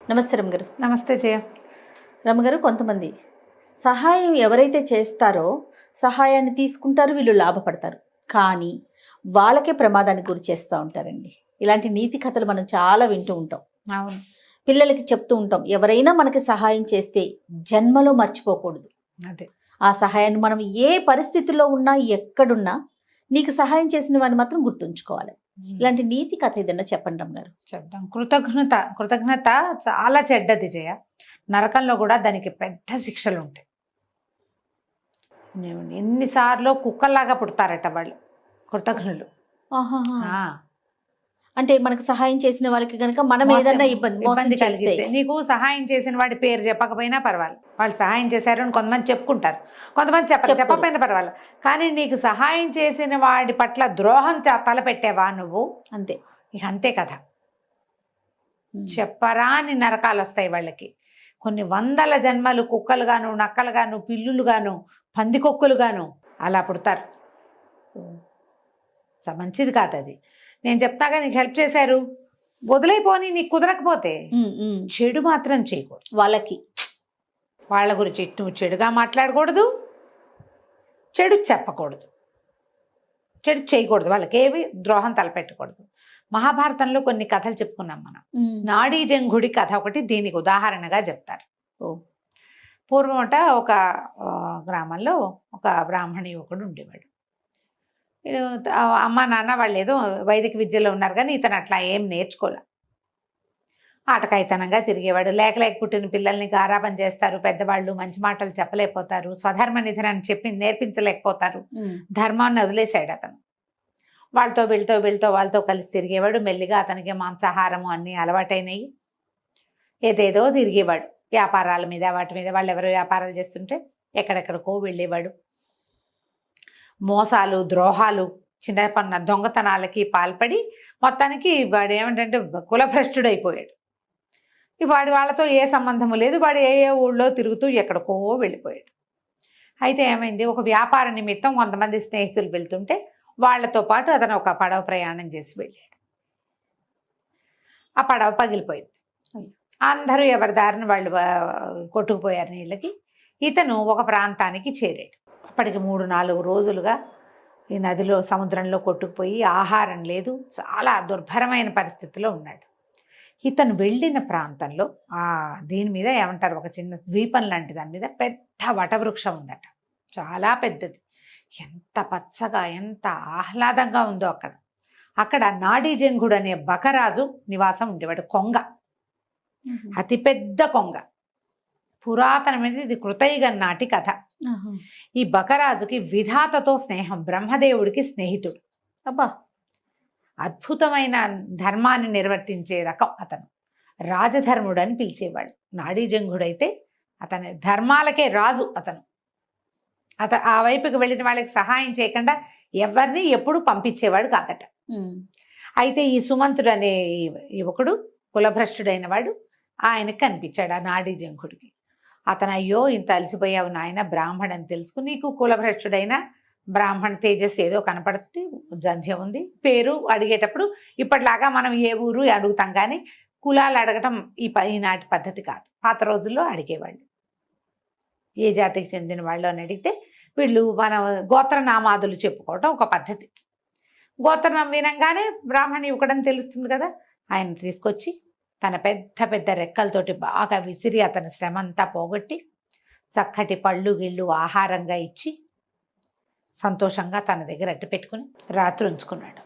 నమస్తే రమగారు. నమస్తే జయ. రమగారు, కొంతమంది సహాయం ఎవరైతే చేస్తారో సహాయాన్ని తీసుకుంటారు, వీళ్ళు లాభపడతారు. కానీ వాళ్ళకే ప్రమాదానికి గురి చేస్తూ ఉంటారండి. ఇలాంటి నీతి కథలు మనం చాలా వింటూ ఉంటాం. అవును, పిల్లలకి చెప్తూ ఉంటాం, ఎవరైనా మనకి సహాయం చేస్తే జన్మలో మర్చిపోకూడదు. అదే ఆ సహాయాన్ని మనం ఏ పరిస్థితిలో ఉన్నా, ఎక్కడున్నా నీకు సహాయం చేసిన వాడిని మాత్రం గుర్తుంచుకోవాలి. ఇలాంటి నీతి కథ ఏదన్నా చెప్పండి రమగారు. చెప్దాం. కృతజ్ఞత చాలా చెడ్డది జయ. నరకంలో కూడా దానికి పెద్ద శిక్షలు ఉంటాయి. ఎన్నిసార్లు కుక్కల్లాగా పుడతారట వాళ్ళు కృతజ్ఞులు. ఆహాహా. అంటే మనకు సహాయం చేసిన వాళ్ళకి గనక మనం ఏదన్నా ఇబ్బంది కలిగితే, నీకు సహాయం చేసిన వాడి పేరు చెప్పకపోయినా పర్వాలేదు, వాళ్ళు సహాయం చేశారు అని కొంతమంది చెప్పుకుంటారు, కొంతమంది చెప్పకపోయినా పర్వాలేదు. కానీ నీకు సహాయం చేసిన వాడి పట్ల ద్రోహం తలపెట్టేవా నువ్వు, అంతే. ఇక అంతే కదా. చెప్పరా అని నరకాలు వస్తాయి వాళ్ళకి. కొన్ని వందల జన్మలు కుక్కలుగాను, నక్కలుగాను, పిల్లులుగాను, పందికొక్కులుగాను అలా పుడతారు. మంచిది కాదు అది. నేను చెప్తాగా, నీకు హెల్ప్ చేశారు, వదిలేపోని, నీకు కుదరకపోతే చెడు మాత్రం చేయకూడదు. వాళ్ళ గురించి నువ్వు చెడుగా మాట్లాడకూడదు, చెడు చెప్పకూడదు, చెడు చేయకూడదు, వాళ్ళకి ఏవి ద్రోహం తలపెట్టకూడదు. మహాభారతంలో కొన్ని కథలు చెప్పుకున్నాం మనం. నాడీ జంఘుడి కథ ఒకటి దీనికి ఉదాహరణగా చెప్తారు. పూర్వం ఒక గ్రామంలో ఒక బ్రాహ్మణ యువకుడు ఉండేవాడు. అమ్మ నాన్న వాళ్ళు ఏదో వైదిక విద్యలో ఉన్నారు, కానీ ఇతను అట్లా ఏం నేర్చుకోలే. ఆటకాయితనంగా తిరిగేవాడు. లేక పుట్టిన పిల్లల్ని గారాబం చేస్తారు పెద్దవాళ్ళు, మంచి మాటలు చెప్పలేకపోతారు, స్వధర్మ నిధనాన్ని చెప్పి నేర్పించలేకపోతారు, ధర్మాన్ని వదిలేశాడు అతను. వాళ్ళతో కలిసి తిరిగేవాడు. మెల్లిగా అతనికి మాంసాహారము అన్నీ అలవాటైనవి. ఏదేదో తిరిగేవాడు, వ్యాపారాల మీద వాటి మీద. వాళ్ళు ఎవరు వ్యాపారాలు చేస్తుంటే ఎక్కడెక్కడికో వెళ్ళేవాడు. మోసాలు, ద్రోహాలు, చిన్న దొంగతనాలకి పాల్పడి మొత్తానికి వాడు ఏమిటంటే కులభ్రష్టుడైపోయాడు. వాడి వాళ్ళతో ఏ సంబంధము లేదు. వాడు ఏ ఊళ్ళో తిరుగుతూ ఎక్కడికో వెళ్ళిపోయాడు. అయితే ఏమైంది, ఒక వ్యాపార నిమిత్తం కొంతమంది స్నేహితులు వెళ్తుంటే వాళ్లతో పాటు అతను ఒక పడవ ప్రయాణం చేసి వెళ్ళాడు. ఆ పడవ పగిలిపోయింది. అందరూ ఎవరి దారిని వాళ్ళు కొట్టుకుపోయారు నీళ్ళకి. ఇతను ఒక ప్రాంతానికి చేరాడు. అప్పటికి 3-4 రోజులుగా ఈ నదిలో, సముద్రంలో కొట్టుకుపోయి ఆహారం లేదు, చాలా దుర్భరమైన పరిస్థితిలో ఉన్నాడు. ఇతను వెళ్ళిన ప్రాంతంలో దీని మీద ఏమంటారు, ఒక చిన్న ద్వీపం లాంటి దాని మీద పెద్ద వటవృక్షం ఉందట, చాలా పెద్దది. ఎంత పచ్చగా, ఎంత ఆహ్లాదంగా ఉందో అక్కడ నాడీ జంఘుడు అనే బకరాజు నివాసం ఉండేవాడు. కొంగ, అతిపెద్ద కొంగ, పురాతనమైనది. ఇది కృతయుగం నాటి కథ. ఈ బకరాజుకి విధాతతో స్నేహం, బ్రహ్మదేవుడికి స్నేహితుడు. అబ్బా, అద్భుతమైన ధర్మాన్ని నిర్వర్తించే రకం అతను. రాజధర్ముడు అని పిలిచేవాడు. నాడీ జంఘుడైతే అతని ధర్మాలకే రాజు. అతను ఆ వైపుకి వెళ్ళిన వాళ్ళకి సహాయం చేయకుండా ఎవరిని ఎప్పుడు పంపించేవాడు కాదట. అయితే ఈ సుమంతుడు అనే యువకుడు, కులభ్రష్టుడైన వాడు, ఆయనకు కనిపించాడు ఆ నాడీ జంఘుడికి. అతను, అయ్యో ఇంత అలసిపోయావు నాయన, బ్రాహ్మణ్ అని తెలుసుకుని, నీకు కులభ్రష్టుడైన బ్రాహ్మణ తేజస్సు ఏదో కనపడుతుంది, జంధ్యం ఉంది. పేరు అడిగేటప్పుడు ఇప్పటిలాగా మనం ఏ ఊరు అడుగుతాం, కానీ కులాలు అడగటం ఈనాటి పద్ధతి కాదు. పాత రోజుల్లో అడిగేవాళ్ళు, ఏ జాతికి చెందిన వాళ్ళు అని అడిగితే వీళ్ళు మన గోత్రనామాదులు చెప్పుకోవటం ఒక పద్ధతి. గోత్రనామం వినంగానే బ్రాహ్మణ యువకుడని తెలుస్తుంది కదా. ఆయన తీసుకొచ్చి తన పెద్ద పెద్ద రెక్కలతోటి బాగా విసిరి అతని శ్రమ అంతా పోగొట్టి చక్కటి పళ్ళు గిళ్ళు ఆహారంగా ఇచ్చి సంతోషంగా తన దగ్గర అట్టు పెట్టుకుని రాత్రి ఉంచుకున్నాడు.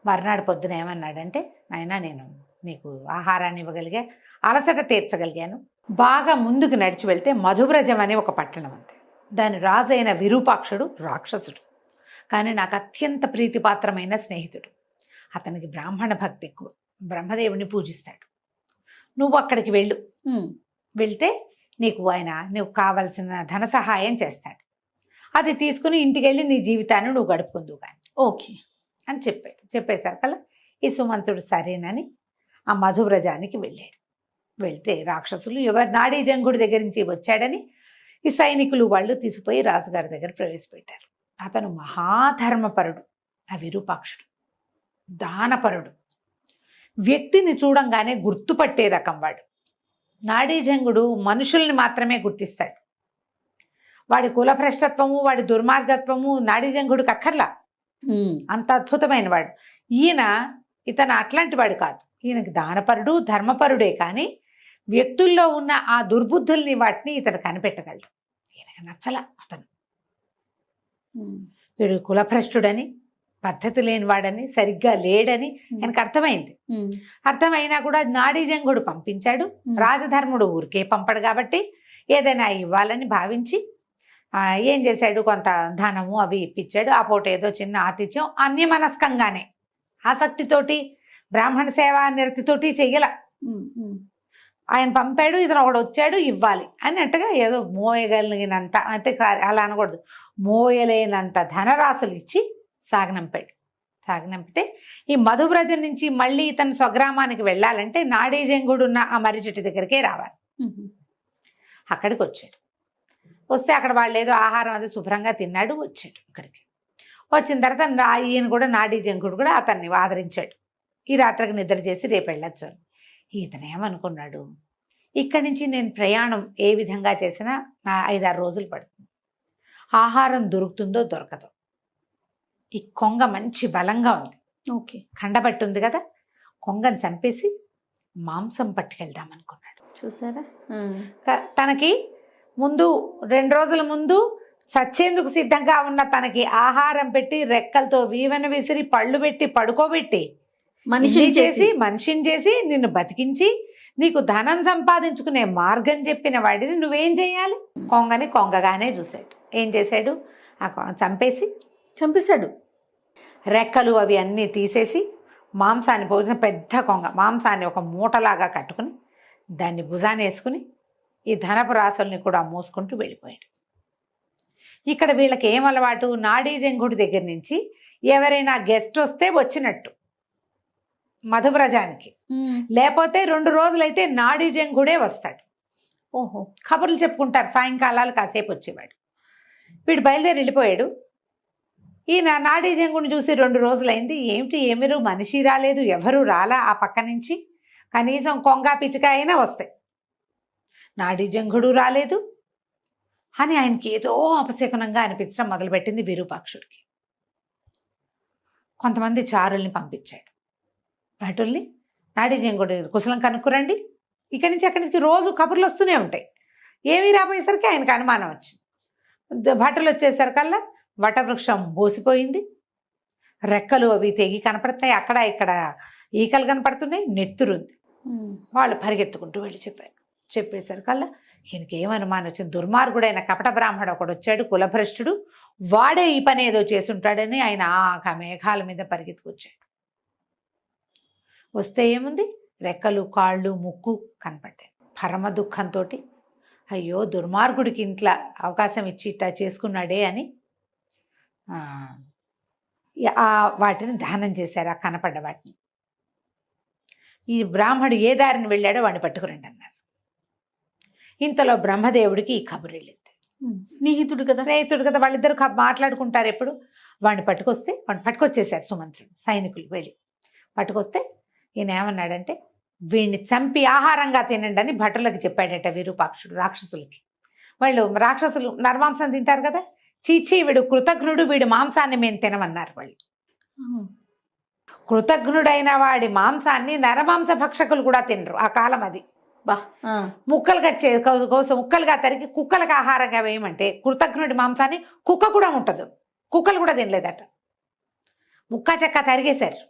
మర్నాడు పొద్దున ఏమన్నాడంటే, నాయనా, నేను నీకు ఆహారాన్ని ఇవ్వగలిగా, అలసట తీర్చగలిగాను. బాగా ముందుకు నడిచి వెళ్తే మధువ్రజం అనే ఒక పట్టణం ఉంది. దాని రాజైన విరూపాక్షుడు రాక్షసుడు, కానీ నాకు అత్యంత ప్రీతిపాత్రమైన స్నేహితుడు. అతనికి బ్రాహ్మణ భక్తి ఎక్కువ, బ్రహ్మదేవుని పూజిస్తాడు. నువ్వు అక్కడికి వెళ్తే నీకు కావలసిన ధన సహాయం చేస్తాడు. అది తీసుకుని ఇంటికి వెళ్ళి నీ జీవితాన్ని నువ్వు గడుపుకుందువు కానీ, ఓకే అని చెప్పేసరికల్లా ఈ సుమంతుడు సరేనని ఆ మధువ్రజానికి వెళ్ళాడు. వెళ్తే రాక్షసులు నాడీ జంఘుడి దగ్గర నుంచి వచ్చాడని ఈ సైనికులు వాళ్ళు తీసుకుపోయి రాజుగారి దగ్గర ప్రవేశపెట్టారు. అతను మహాధర్మపరుడు, ఆ విరూపాక్షుడు దానపరుడు. వ్యక్తిని చూడంగానే గుర్తుపట్టే రకం వాడు. నాడీజంగుడు మనుషుల్ని మాత్రమే గుర్తిస్తాడు. వాడి కులభ్రష్టత్వము, వాడి దుర్మార్గత్వము నాడీజంగుడికి అక్కర్లా. అంత అద్భుతమైన వాడు. ఇతను అట్లాంటి వాడు కాదు. ఈయనకి దానపరుడు, ధర్మపరుడే, కానీ వ్యక్తుల్లో ఉన్న ఆ దుర్బుద్ధుల్ని వాటిని ఇతను కనిపెట్టగలడు. ఈయనకి నచ్చల అతను. వీడు కులభ్రష్టుడని, పద్ధతి లేనివాడని, సరిగ్గా లేడని ఆయనకు అర్థమైంది. అర్థమైనా కూడా నాడీజంగుడు పంపించాడు. రాజధర్ముడు ఊరికే పంపడు కాబట్టి ఏదైనా ఇవ్వాలని భావించి ఏం చేశాడు, కొంత ధనము అవి ఇప్పించాడు. ఆ పూట ఏదో చిన్న ఆతిథ్యం అన్యమనస్కంగానే, ఆసక్తితోటి, బ్రాహ్మణ సేవా నిరతితోటి చెయ్యాల. ఆయన పంపాడు, ఇతను ఒకడు వచ్చాడు ఇవ్వాలి అన్నట్టుగా ఏదో మోయగలిగినంత, అంటే అలా అనకూడదు, మోయలేనంత ధనరాశులు ఇచ్చి సాగనంపితే ఈ మధువ్రజం నుంచి మళ్ళీ ఇతను స్వగ్రామానికి వెళ్ళాలంటే నాడీజంగుడు ఉన్న ఆ మర్రి చెట్టు దగ్గరికే రావాలి. అక్కడికి వచ్చాడు. వస్తే అక్కడ వాళ్ళు ఏదో ఆహారం అది శుభ్రంగా తిన్నాడు. వచ్చాడు అక్కడికి. వచ్చిన తర్వాత ఈయన కూడా నాడీజంగుడు కూడా అతన్ని ఆదరించాడు. ఈ రాత్రికి నిద్ర చేసి రేపు వెళ్ళొచ్చు అని. ఇతను ఏమనుకున్నాడు, ఇక్కడి నుంచి నేను ప్రయాణం ఏ విధంగా చేసినా నా 5-6 రోజులు పడుతుంది. ఆహారం దొరుకుతుందో దొరకదో. ఈ కొంగ మంచి బలంగా ఉంది, ఓకే, కండబట్టి ఉంది కదా, కొంగను చంపేసి మాంసం పట్టుకెళ్దాం అనుకున్నాడు. చూసారా, తనకి ముందు 2 రోజుల ముందు సచ్చేందుకు సిద్ధంగా ఉన్న తనకి ఆహారం పెట్టి, రెక్కలతో వీవన విసిరి, పళ్ళు పెట్టి, పడుకోబెట్టి, మనిషిని చేసి నిన్ను బతికించి నీకు ధనం సంపాదించుకునే మార్గం చెప్పిన వాడిని నువ్వేం చేయాలి? కొంగని కొంగగానే చూశాడు. ఏం చేశాడు, చంపేశాడు. రెక్కలు అవి అన్నీ తీసేసి మాంసాన్ని పోసిన పెద్ద కొంగ మాంసాన్ని ఒక మూటలాగా కట్టుకుని దాన్ని భుజాన్ని వేసుకుని ఈ ధనపు రాసుల్ని కూడా మోసుకుంటూ వెళ్ళిపోయాడు. ఇక్కడ వీళ్ళకి ఏం అలవాటు, నాడీజంగుడి దగ్గర నుంచి ఎవరైనా గెస్ట్ వస్తే వచ్చినట్టు మధువ్రజానికి, లేకపోతే 2 రోజులైతే నాడీజంగుడే వస్తాడు. ఓహో, కబుర్లు చెప్పుకుంటారు. సాయంకాలాలు కాసేపు వచ్చేవాడు. వీడు బయలుదేరి వెళ్ళిపోయాడు. ఈ నాడీజంగుడిని చూసి 2 రోజులైంది. ఏమిరు మనిషి రాలేదు, ఎవరు రాలా ఆ పక్క నుంచి, కనీసం కొంగ పిచ్చిక అయినా వస్తాయి, నాడీజంగుడు రాలేదు అని ఆయనకి ఏదో అపశకునంగా అనిపించడం మొదలుపెట్టింది విరూపాక్షుడికి. కొంతమంది చారుల్ని పంపించాడు. భటుల్ని, నాడీజంగుడి కుశలం కనుక్కురండి, ఇక్కడి నుంచి అక్కడి నుంచి రోజు కబుర్లు వస్తూనే ఉంటాయి. ఏమీ రాబోయేసరికి ఆయనకు అనుమానం వచ్చింది. భటులు వచ్చేసరికల్లా వటవృక్షం బోసిపోయింది, రెక్కలు అవి తెగి కనపడుతున్నాయి, అక్కడ ఇక్కడ ఈకలు కనపడుతున్నాయి, నెత్తురుంది. వాళ్ళు పరిగెత్తుకుంటూ వెళ్ళి చెప్పేసరికల్లా ఈయనకి ఏం అనుమానం వచ్చింది, దుర్మార్గుడైన కపట బ్రాహ్మడు ఒకడు వచ్చాడు, కులభ్రష్టుడు, వాడే ఈ పని ఏదో చేసుంటాడని ఆయన ఆ మేఘాల మీద పరిగెత్తుకొచ్చాడు. వస్తే ఏముంది, రెక్కలు, కాళ్ళు, ముక్కు కనపడ్డాయి. పరమ దుఃఖంతో అయ్యో దుర్మార్గుడికి ఇంట్లో అవకాశం ఇచ్చి ఇట్లా చేసుకున్నాడే అని వాటిని దహనం చేశారు, ఆ కనపడ్డ వాటిని. ఈ బ్రాహ్మడు ఏ దారిని వెళ్ళాడో వాడిని పట్టుకురండి అన్నారు. ఇంతలో బ్రహ్మదేవుడికి ఈ కబురు వెళ్ళింది. స్నేహితుడు కదా వాళ్ళిద్దరు మాట్లాడుకుంటారు ఎప్పుడు. వాడిని పట్టుకొచ్చేసారు సుమంత్రుడు, సైనికులు వెళ్ళి పట్టుకొస్తే ఈయన ఏమన్నాడంటే, వీడిని చంపి ఆహారంగా తినండి అని భటులకు చెప్పాడట విరూపాక్షుడు. రాక్షసులు నరమాంసం తింటారు కదా, చీచీ వీడు కృతఘ్నుడు, వీడి మాంసాన్ని మేము తినమన్నారు వాళ్ళు. కృతఘ్నుడైన వాడి మాంసాన్ని నరమాంస భక్షకులు కూడా తినరు ఆ కాలం. అది ముక్కలుగా తరిగి కుక్కలకు ఆహారంగా వేయమంటే కృతఘ్నుడి మాంసాన్ని కుక్క కూడా ముట్టదు, కుక్కలు కూడా తినలేదట. ముక్క చెక్క తరిగేశారు.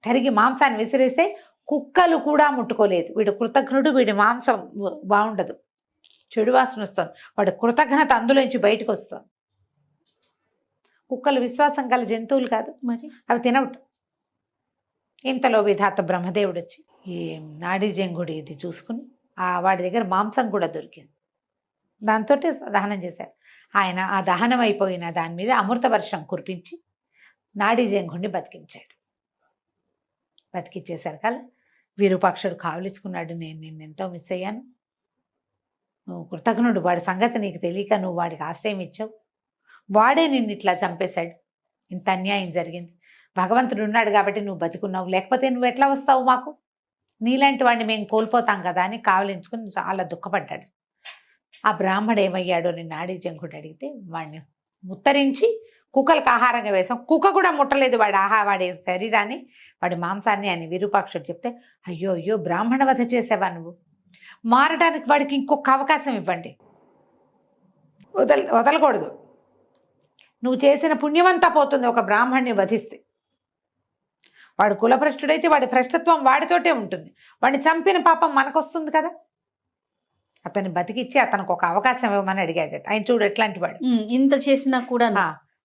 తరిగి మాంసాన్ని విసిరేస్తే కుక్కలు కూడా ముట్టుకోలేదు. వీడు కృతఘ్నుడు, వీడి మాంసం బాగుండదు, చెడు వాసన వస్తుంది, వాడు కృతజ్ఞత అందులోంచి బయటకు వస్తుంది. కుక్కలు విశ్వాసం గల జంతువులు కాదు, మరి అవి తినవట. ఇంతలో విధాత బ్రహ్మదేవుడు వచ్చి ఈ నాడీజంగుడి ఇది చూసుకుని వాడి దగ్గర మాంసం కూడా దొరికింది, దాంతో దహనం చేశారు. ఆయన ఆ దహనం అయిపోయిన దాని మీద అమృత వర్షం కురిపించి నాడీజంగుడిని బతికిచ్చేశారు కదా. విరూపాక్షుడు కావలించుకున్నాడు, నేను నిన్నెంతో మిస్ అయ్యాను, నువ్వు కృతజ్ఞుడు, వాడి సంగతి నీకు తెలియక నువ్వు వాడికి ఆశ్రయం ఇచ్చావు, వాడే నిన్ను ఇట్లా చంపేశాడు, ఇంత అన్యాయం జరిగింది, భగవంతుడు ఉన్నాడు కాబట్టి నువ్వు బతికున్నావు, లేకపోతే నువ్వు ఎట్లా వస్తావు మాకు, నీలాంటి వాడిని మేము కోల్పోతాం కదా అని కావలించుకుని చాలా దుఃఖపడ్డాడు. ఆ బ్రాహ్మడు ఏమయ్యాడో నేను నాడీ జంకుడు అడిగితే వాడిని ముత్తరించి కుక్కలకు ఆహారంగా వేసాం. కుక్క కూడా ముట్టలేదు వాడి శరీరాన్ని, వాడి మాంసాన్ని అని విరూపాక్షుడు చెప్తే, అయ్యో అయ్యో బ్రాహ్మణ వధ చేసావా నువ్వు, మారడానికి వాడికి ఇంకొక అవకాశం ఇవ్వండి, వదలకూడదు, నువ్వు చేసిన పుణ్యమంతా పోతుంది ఒక బ్రాహ్మణ్ణి వధిస్తే. వాడు కులభ్రష్టుడైతే వాడి భ్రష్టత్వం వాడితోటే ఉంటుంది, వాడిని చంపిన పాపం మనకొస్తుంది కదా. అతన్ని బతికిచ్చి అతనికి ఒక అవకాశం ఇవ్వమని అడిగాడట. ఆయన చూడు ఎట్లాంటి వాడు. ఇంత చేసినా కూడా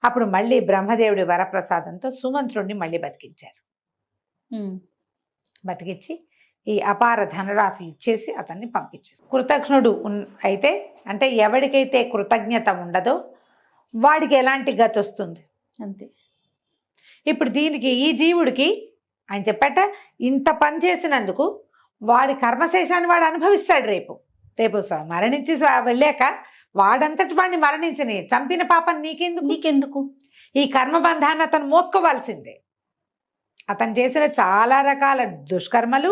అప్పుడు మళ్ళీ బ్రహ్మదేవుడి వరప్రసాదంతో సుమంత్రుడిని మళ్ళీ బతికించారు. బతికిచ్చి ఈ అపార ధనరాశులు ఇచ్చేసి అతన్ని పంపించేసి, కృతజ్ఞుడు అయితే అంటే ఎవరికైతే కృతజ్ఞత ఉండదో వాడికి ఎలాంటి గతి వస్తుంది అంతే. ఇప్పుడు దీనికి ఈ జీవుడికి ఆయన చెప్పట, ఇంత పని చేసినందుకు వాడి కర్మశేషాన్ని వాడు అనుభవిస్తాడు. రేపు మరణించి వెళ్ళాక వాడంతటి వాడిని మరణించని, చంపిన పాపం నీకెందుకు? ఈ కర్మబంధాన్ని అతను మోసుకోవాల్సిందే. అతను చేసిన చాలా రకాల దుష్కర్మలు,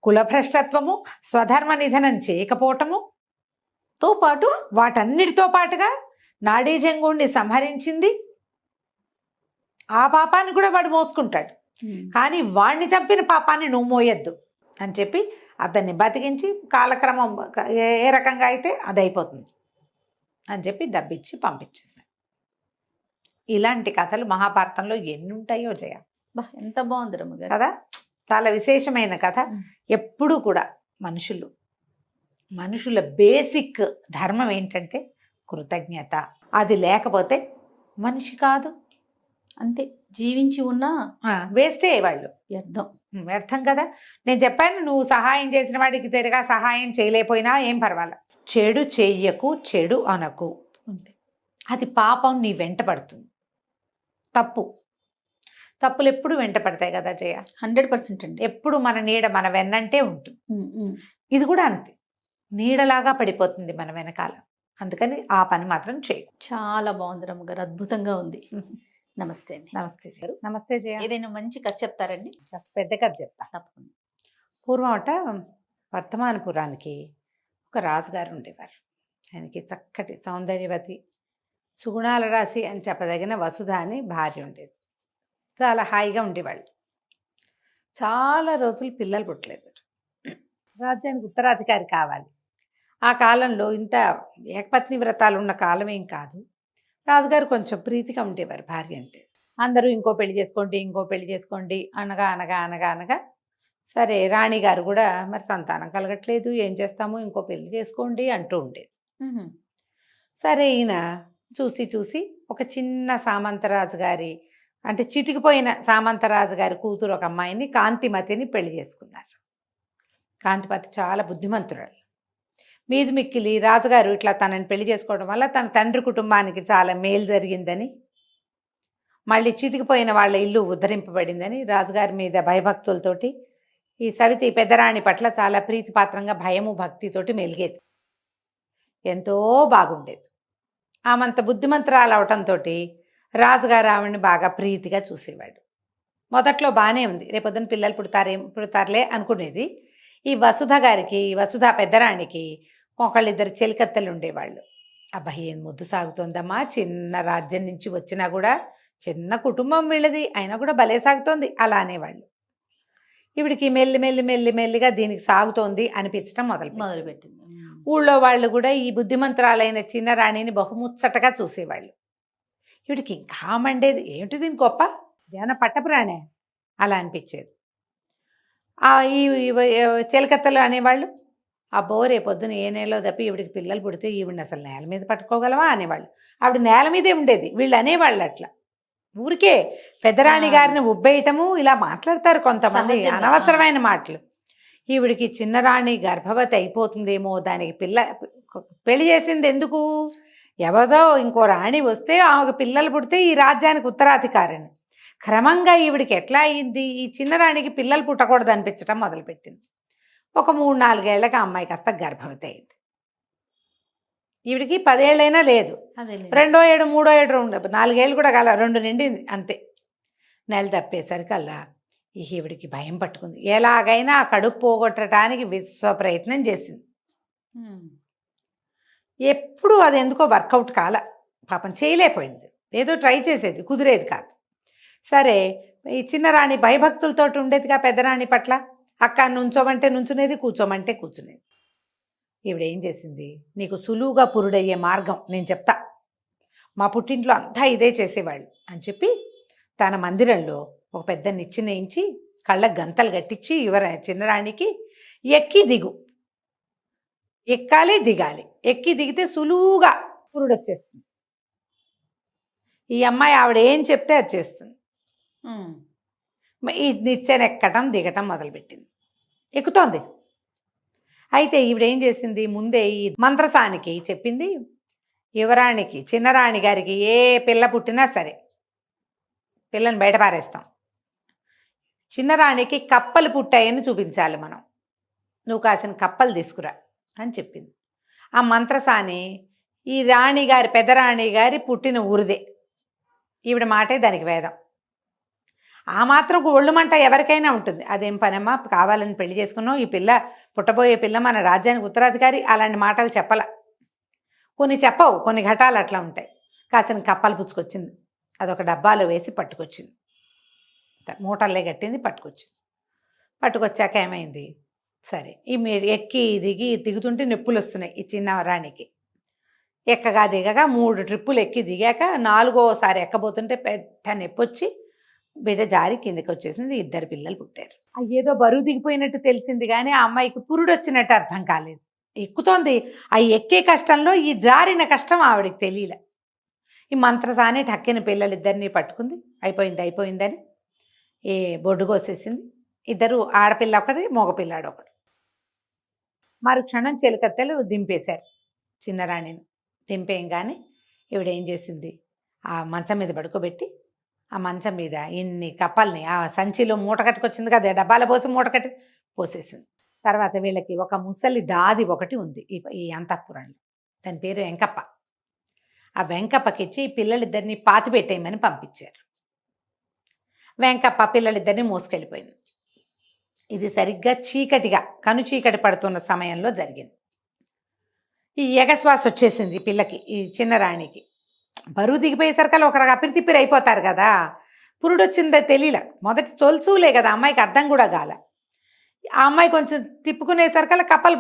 కులభ్రష్టత్వము, స్వధర్మ నిధనం చేయకపోవటము తో పాటు వాటన్నిటితో పాటుగా నాడీజంగుణ్ణి సంహరించింది, ఆ పాపాన్ని కూడా వాడు మోసుకుంటాడు. కానీ వాడిని చంపిన పాపాన్ని నువ్వు మోయొద్దు అని చెప్పి అతన్ని బతికించి కాలక్రమం ఏ రకంగా అయితే అది అయిపోతుంది అని చెప్పి డబ్బిచ్చి పంపించేశారు. ఇలాంటి కథలు మహాభారతంలో ఎన్ని ఉంటాయో జయ. ఎంత బాగుంది రమ్మగారు కదా, చాలా విశేషమైన కథ. ఎప్పుడూ కూడా మనుషుల బేసిక్ ధర్మం ఏంటంటే కృతజ్ఞత. అది లేకపోతే మనిషి కాదు, అంతే. జీవించి ఉన్నా వేస్టే వాళ్ళు, వ్యర్థం కదా. నేను చెప్పాను, నువ్వు సహాయం చేసిన వాడికి తిరిగా సహాయం చేయలేకపోయినా ఏం పర్వాలేదు. చెడు చెయ్యకు, చెడు అనకు, అంతే. అది పాపం నీ వెంట పడుతుంది. తప్పులు ఎప్పుడు వెంట పడతాయి కదా జయ. 100% అండి. ఎప్పుడు మన నీడ మన వెన్నంటే ఉంటుంది. ఇది కూడా అంతే, నీడలాగా పడిపోతుంది మన వెనకాల. అందుకని ఆ పని మాత్రం చేయ. చాలా బాగుంది రమ్మగారు, అద్భుతంగా ఉంది. నమస్తే అండి. నమస్తే గారు. నమస్తే జయ. ఏదైనా మంచి కథ చెప్తారండి? పెద్ద కథ చెప్తా తప్పకుండా. పూర్వం వర్తమానపురానికి ఒక రాజుగారు ఉండేవారు. ఆయనకి చక్కటి సౌందర్యవతి, సుగుణాల రాశి అని చెప్పదగిన వసుధ అని భార్య ఉండేది. చాలా హాయిగా ఉండేవాళ్ళు. చాలా రోజులు పిల్లలు పుట్టలేదు. రాజ్యానికి ఉత్తరాధికారి కావాలి. ఆ కాలంలో ఇంత ఏకపత్ని వ్రతాలు ఉన్న కాలం ఏం కాదు. రాజుగారు కొంచెం ప్రీతిగా ఉండేవారు భార్య అంటే. అందరూ ఇంకో పెళ్లి చేసుకోండి అనగా సరే రాణిగారు కూడా మరి సంతానం కలగట్లేదు, ఏం చేస్తాము, ఇంకో పెళ్లి చేసుకోండి అంటూ ఉండేది. సరే ఈయన చూసి ఒక చిన్న సామంతరాజు గారి అంటే చితికిపోయిన సామంతరాజు గారి కూతురు ఒక అమ్మాయిని, కాంతిమతిని పెళ్లి చేసుకున్నారు. కాంతిమతి చాలా బుద్ధిమంతురాలు. మీది మిక్కిలి రాజుగారు ఇట్లా తనని పెళ్లి చేసుకోవడం వల్ల తన తండ్రి కుటుంబానికి చాలా మేలు జరిగిందని, మళ్ళీ చితికిపోయిన వాళ్ళ ఇల్లు ఉద్ధరింపబడిందని రాజుగారి మీద భయభక్తులతోటి ఈ సవితి పెద్దరాణి పట్ల చాలా ప్రీతిపాత్రంగా భయము భక్తితోటి మెలిగేది. ఎంతో బాగుండేది. ఆమంత బుద్ధిమంతురాలు అవటంతో రాజుగారు ఆవిడని బాగా ప్రీతిగా చూసేవాడు. మొదట్లో బాగానే ఉంది, రేపొద్దున పిల్లలు పుడతారులే అనుకునేది. ఈ వసుధ పెద్దరాణికి ఒకళ్ళిద్దరు చెలికత్తెలు ఉండేవాళ్ళు. అబ్బాయి ఏం ముద్దు సాగుతోందమ్మా, చిన్న రాజ్యం నుంచి వచ్చినా కూడా, చిన్న కుటుంబం వీళ్ళది అయినా కూడా భలే సాగుతోంది అలా అనేవాళ్ళు. ఈవిడికి మెల్లిగా దీనికి సాగుతోంది అనిపించడం మొదలుపెట్టింది. ఊళ్ళో వాళ్ళు కూడా ఈ బుద్ధిమంతురాలైన చిన్న రాణిని బహుముచ్చటగా చూసేవాళ్ళు. వీడికి ఇంకా మండేది, ఏమిటి దీని గొప్ప, ఏమైనా పట్టపురాణే అలా అనిపించేది. ఈ చెలికత్తలు అనేవాళ్ళు, అబ్బో రేపొద్దున ఏ నెలలో తప్పి ఈవిడికి పిల్లలు పుడితే ఈవిడిని అసలు నేల మీద పట్టుకోగలవా అనేవాళ్ళు. ఆవిడ నేల మీదే ఉండేది, వీళ్ళు అనేవాళ్ళు అట్లా. ఊరికే పెద్దరాణి గారిని ఉబ్బేయటము ఇలా మాట్లాడతారు కొంతమంది, అనవసరమైన మాటలు. ఈవిడికి చిన్నరాణి గర్భవతి అయిపోతుందేమో, దానికి పెళ్లి చేసింది ఎందుకు, ఎవరో ఇంకో రాణి వస్తే ఆమెకు పిల్లలు పుడితే ఈ రాజ్యానికి ఉత్తరాధికారిని. క్రమంగా ఈవిడికి ఎట్లా అయింది, ఈ చిన్నరాణికి పిల్లలు పుట్టకూడదు అనిపించడం మొదలుపెట్టింది. ఒక 3-4 ఏళ్ళకి అమ్మాయి కాస్త గర్భవతి అయింది. ఈవిడికి 10 ఏళ్ళైనా లేదు, 2వ ఏడు 3వ ఏడు 4 ఏళ్ళు కూడా కాల, 2 నిండింది అంతే. నెల తప్పేసరికల్లా ఈవిడికి భయం పట్టుకుంది. ఎలాగైనా ఆ కడుపు పోగొట్టడానికి విశ్వ ప్రయత్నం చేసింది. ఎప్పుడు అది ఎందుకో వర్కౌట్ కాల, పాపం చేయలేకపోయింది. ఏదో ట్రై చేసేది, కుదిరేది కాదు. సరే, ఈ చిన్నరాణి భయభక్తులతో ఉండేదిగా పెద్దరాణి పట్ల. అక్క నుంచోమంటే నుంచునేది, కూర్చోమంటే కూర్చునేది. ఈవిడేం చేసింది, నీకు సులువుగా పురుడయ్యే మార్గం నేను చెప్తా, మా పుట్టింట్లో అంతా ఇదే చేసేవాళ్ళు అని చెప్పి తన మందిరంలో ఒక పెద్ద నిచ్చెనేయించి కళ్ళకు గంతలు కట్టించి చిన్నరాణికి ఎక్కి దిగు, ఎక్కాలి దిగాలి, ఎక్కి దిగితే సులువుగా పురుడు వచ్చేస్తుంది. ఈ అమ్మాయి ఆవిడ ఏం చెప్తే అది చేస్తుంది. ఈ నిచ్చెన ఎక్కటం దిగటం మొదలుపెట్టింది, ఎక్కుతోంది. అయితే ఈవిడేం చేసింది, ముందే ఈ మంత్రసానికి చెప్పింది, యువరాణికి చిన్నరాణి గారికి ఏ పిల్ల పుట్టినా సరే పిల్లని బయట పారేస్తాం, చిన్నరాణికి కప్పలు పుట్టాయని చూపించాలి మనం, నువ్వు కాసిన కప్పలు తీసుకురా అని చెప్పింది. ఆ మంత్రసాని ఈ రాణిగారి పెద్దరాణి గారి పుట్టిన ఊరిదే. ఈవిడ మాటే దానికి వేదం. ఆ మాత్రం ఒళ్ళుమంట ఎవరికైనా ఉంటుంది. అదేం పనమ్మా, కావాలని పెళ్లి చేసుకున్నావు, ఈ పిల్ల పుట్టబోయే పిల్ల మన రాజ్యానికి ఉత్తరాధికారి, అలాంటి మాటలు చెప్పల. కొన్ని చెప్పవు, కొన్ని ఘటాలు అట్లా ఉంటాయి. కాసిన కప్పలు పుచ్చుకొచ్చింది, అదొక డబ్బాలో వేసి పట్టుకొచ్చింది, మూటల్లే కట్టింది, పట్టుకొచ్చింది. పట్టుకొచ్చాక ఏమైంది, సరే ఈ మీరు ఎక్కి దిగుతుంటే నొప్పులు వస్తున్నాయి ఈ చిన్న రాణికి. ఎక్కగా దిగగా 3 ట్రిప్పులు ఎక్కి దిగాక 4వసారి ఎక్కబోతుంటే పెద్ద నొప్పి వచ్చి బిడ్డ జారి కిందకి వచ్చేసింది. 2 పిల్లలు పుట్టారు. ఏదో బరువు దిగిపోయినట్టు తెలిసింది కానీ ఆ అమ్మాయికి పురుడు వచ్చినట్టు అర్థం కాలేదు. ఎక్కుతోంది, ఆ ఎక్కే కష్టంలో ఈ జారిన కష్టం ఆవిడకి తెలియలే. ఈ మంత్రసాని టక్కిన పిల్లలిద్దరినీ పట్టుకుంది, అయిపోయిందని ఏ బొడ్డు కోసేసింది. 2 ఆడపిల్ల ఒకటి, మగపిల్లాడు ఒకటి. మరుక్షణం చెలికత్తెలు దింపేశారు చిన్నరాణిని. దింపేయంగానే ఈవిడేం చేసింది, ఆ మంచం మీద పడుకోబెట్టి ఆ మంచం మీద ఇన్ని కప్పల్ని ఆ సంచిలో మూట కట్టుకొచ్చింది కదా, డబ్బాలో పోసి మూట కట్టి పోసేసింది. తర్వాత వీళ్ళకి ఒక ముసలి దాది ఒకటి ఉంది ఈ అంతఃపురంలో, దాని పేరు వెంకప్ప. ఆ వెంకప్పకిచ్చి ఈ పిల్లలిద్దరిని పాతి పెట్టేయమని పంపించారు. వెంకప్ప పిల్లలిద్దరిని మోసుకెళ్ళిపోయింది. ఇది సరిగ్గా చీకటిగా కను చీకటి పడుతున్న సమయంలో జరిగింది. ఈ ఎగశ్వాస వచ్చేసింది పిల్లకి, ఈ చిన్నరాణికి. బరువు దిగిపోయేసరికల్లా ఒకరు అపిరితిప్పిరి అయిపోతారు కదా, పురుడు వచ్చిందో తెలియలే. మొదటి తొలుచూలే కదా, అమ్మాయికి అర్థం కూడా కాల. ఆ అమ్మాయి కొంచెం తిప్పుకునేసరికల్లా కప్పలు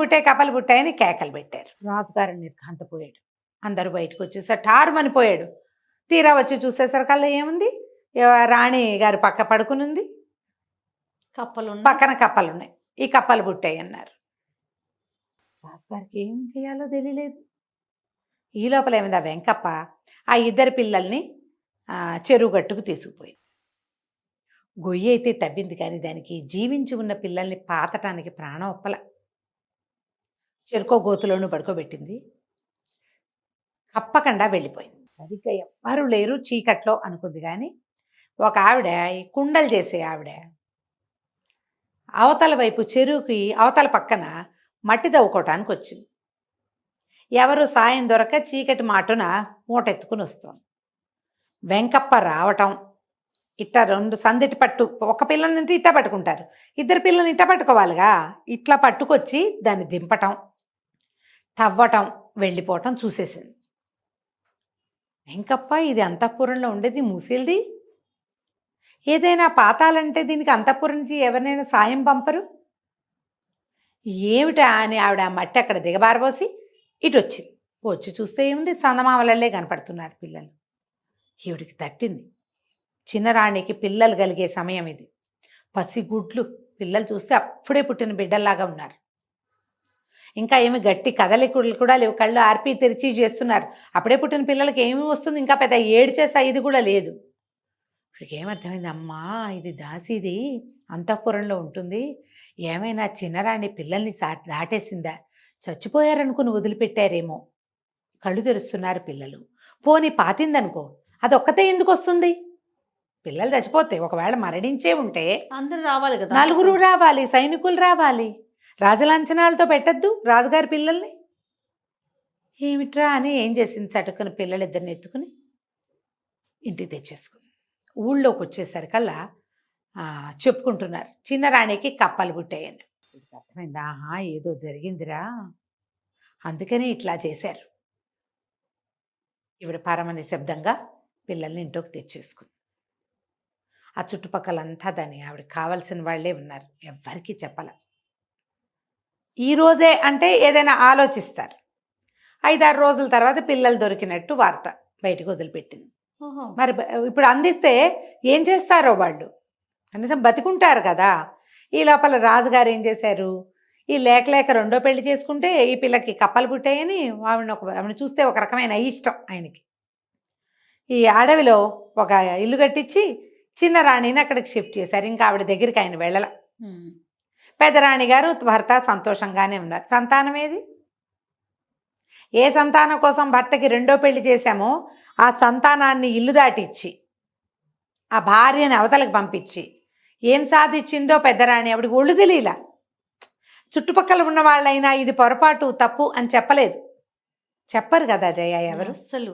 పుట్టాయని కేకలు పెట్టారు. రాజుగారు నిర్ఘాంతపోయాడు. అందరూ బయటకు వచ్చేసారు, ఠారుమని పోయాడు. తీరా వచ్చి చూసేసరికల్లా ఏముంది, రాణి గారు పక్క పడుకునుంది, పక్కన కప్పలున్నాయి, ఈ కప్పలు పుట్టాయి అన్నారు. రాజుగారికి ఏం చేయాలో తెలియలేదు. ఈ లోపల ఏమైంది, ఆ వెంకప్ప ఆ 2 పిల్లల్ని చెరువు గట్టుకు తీసుకుపోయింది. గొయ్యి అయితే తవ్వింది కానీ దానికి జీవించి ఉన్న పిల్లల్ని పాతటానికి ప్రాణం ఒప్పల. చెరుకో గోతులోనూ పడుకోబెట్టింది, కప్పకుండా వెళ్ళిపోయింది. సరిగ్గా ఎవ్వరూ లేరు చీకట్లో అనుకుంది. కానీ ఒక ఆవిడ, ఈ కుండలు చేసే ఆవిడ, అవతల వైపు చెరువుకి అవతల పక్కన మట్టి తవ్వుకోవటానికి వచ్చింది. ఎవరు సాయం దొరక చీకటి మాటున మూటెత్తుకుని వస్తుంది. వెంకప్ప రావటం, ఇట్లా 2 సందిటి పట్టు, ఒక పిల్లలంటే ఇట్లా పట్టుకుంటారు, 2 పిల్లల్ని ఇట్లా పట్టుకోవాలిగా, ఇట్లా పట్టుకొచ్చి దాన్ని దింపటం, తవ్వటం, వెళ్ళిపోవటం చూసేసింది. వెంకప్ప ఇది అంతఃపురంలో ఉండేది ముసిల్ది, ఏదైనా పాతాలంటే దీనికి అంతఃపురం నుంచి ఎవరినైనా సాయం పంపరు, ఏమిటా అని ఆవిడ మట్టి అక్కడ దిగబారబోసి ఇటు వచ్చింది. వచ్చి చూస్తే ఏముంది, చందమామలల్లే కనపడుతున్నారు పిల్లలు. ఈవిడికి తట్టింది. చిన్నరాణికి పిల్లలు కలిగే సమయం ఇది. పసిగుడ్లు పిల్లలు చూస్తే అప్పుడే పుట్టిన బిడ్డల్లాగా ఉన్నారు. ఇంకా ఏమి గట్టి కదలికలు కూడా లేవు, కళ్ళు ఆర్పి తెరిచి చేస్తున్నారు. అప్పుడే పుట్టిన పిల్లలకి ఏమి వస్తుంది, ఇంకా పెద్ద ఏడ్చేసా ఇది కూడా లేదు. ఇప్పటికి ఏమర్థమైంది, అమ్మా ఇది దాసిది అంతఃపురంలో ఉంటుంది, ఏమైనా చిన్నరాణి పిల్లల్ని దాటేసిందా, చచ్చిపోయారనుకుని వదిలిపెట్టారేమో. కళ్ళు తెరుస్తున్నారు పిల్లలు. పోనీ పాతిందనుకో, అదొక్కతే ఎందుకు వస్తుంది, పిల్లలు చచ్చిపోతే ఒకవేళ మరణించే ఉంటే అందరూ రావాలి కదా, 4 రావాలి, సైనికులు రావాలి, రాజలాంఛనాలతో పెట్టద్దు రాజుగారి పిల్లల్ని. ఏమిట్రా అని ఏం చేసింది, చటుకుని పిల్లలిద్దరిని ఎత్తుకుని ఇంటికి తెచ్చేసుకుంది. ఊళ్ళోకి వచ్చేసరికల్లా చెప్పుకుంటున్నారు చిన్న రాణికి కప్పలు పుట్టాయని. అర్థమైందా? ఆహా, ఏదో జరిగిందిరా, అందుకని ఇట్లా చేశారు. ఈవిడ పరమ నిశ్శబ్దంగా పిల్లల్ని ఇంట్లోకి తెచ్చేసుకుంది. ఆ చుట్టుపక్కలంతా దాన్ని ఆవిడకి కావాల్సిన వాళ్ళే ఉన్నారు, ఎవ్వరికీ చెప్పాల. ఈ రోజే అంటే ఏదైనా ఆలోచిస్తారు. 5-6 రోజుల తర్వాత పిల్లలు దొరికినట్టు వార్త బయటకు వదిలిపెట్టింది. మరి ఇప్పుడు అందిస్తే ఏం చేస్తారో వాళ్ళు, కనీసం బతికుంటారు కదా. ఈ లోపల రాజుగారు ఏం చేశారు, ఈ లేక రెండో పెళ్లి చేసుకుంటే ఈ పిల్లకి కప్పలు పుట్టాయని ఆవిడని చూస్తే ఒక రకమైన ఇష్టం ఆయనకి. ఈ అడవిలో ఒక ఇల్లు కట్టించి చిన్న రాణిని అక్కడికి షిఫ్ట్ చేశారు. ఇంకా ఆవిడ దగ్గరికి ఆయన వెళ్ళల. పెద్దరాణి గారు భర్త సంతోషంగానే ఉన్నారు. సంతానం ఏది? ఏ సంతానం కోసం భర్తకి రెండో పెళ్లి చేశామో ఆ సంతానాన్ని ఇల్లు దాటిచ్చి ఆ భార్యని అవతలకు పంపించి ఏం సాధించిందో పెద్దరాణి ఆవిడకి ఒళ్ళు తెలియలా. చుట్టుపక్కల ఉన్న వాళ్ళైనా ఇది పొరపాటు తప్పు అని చెప్పలేదు. చెప్పరు కదా జయ ఎవరు. అసలు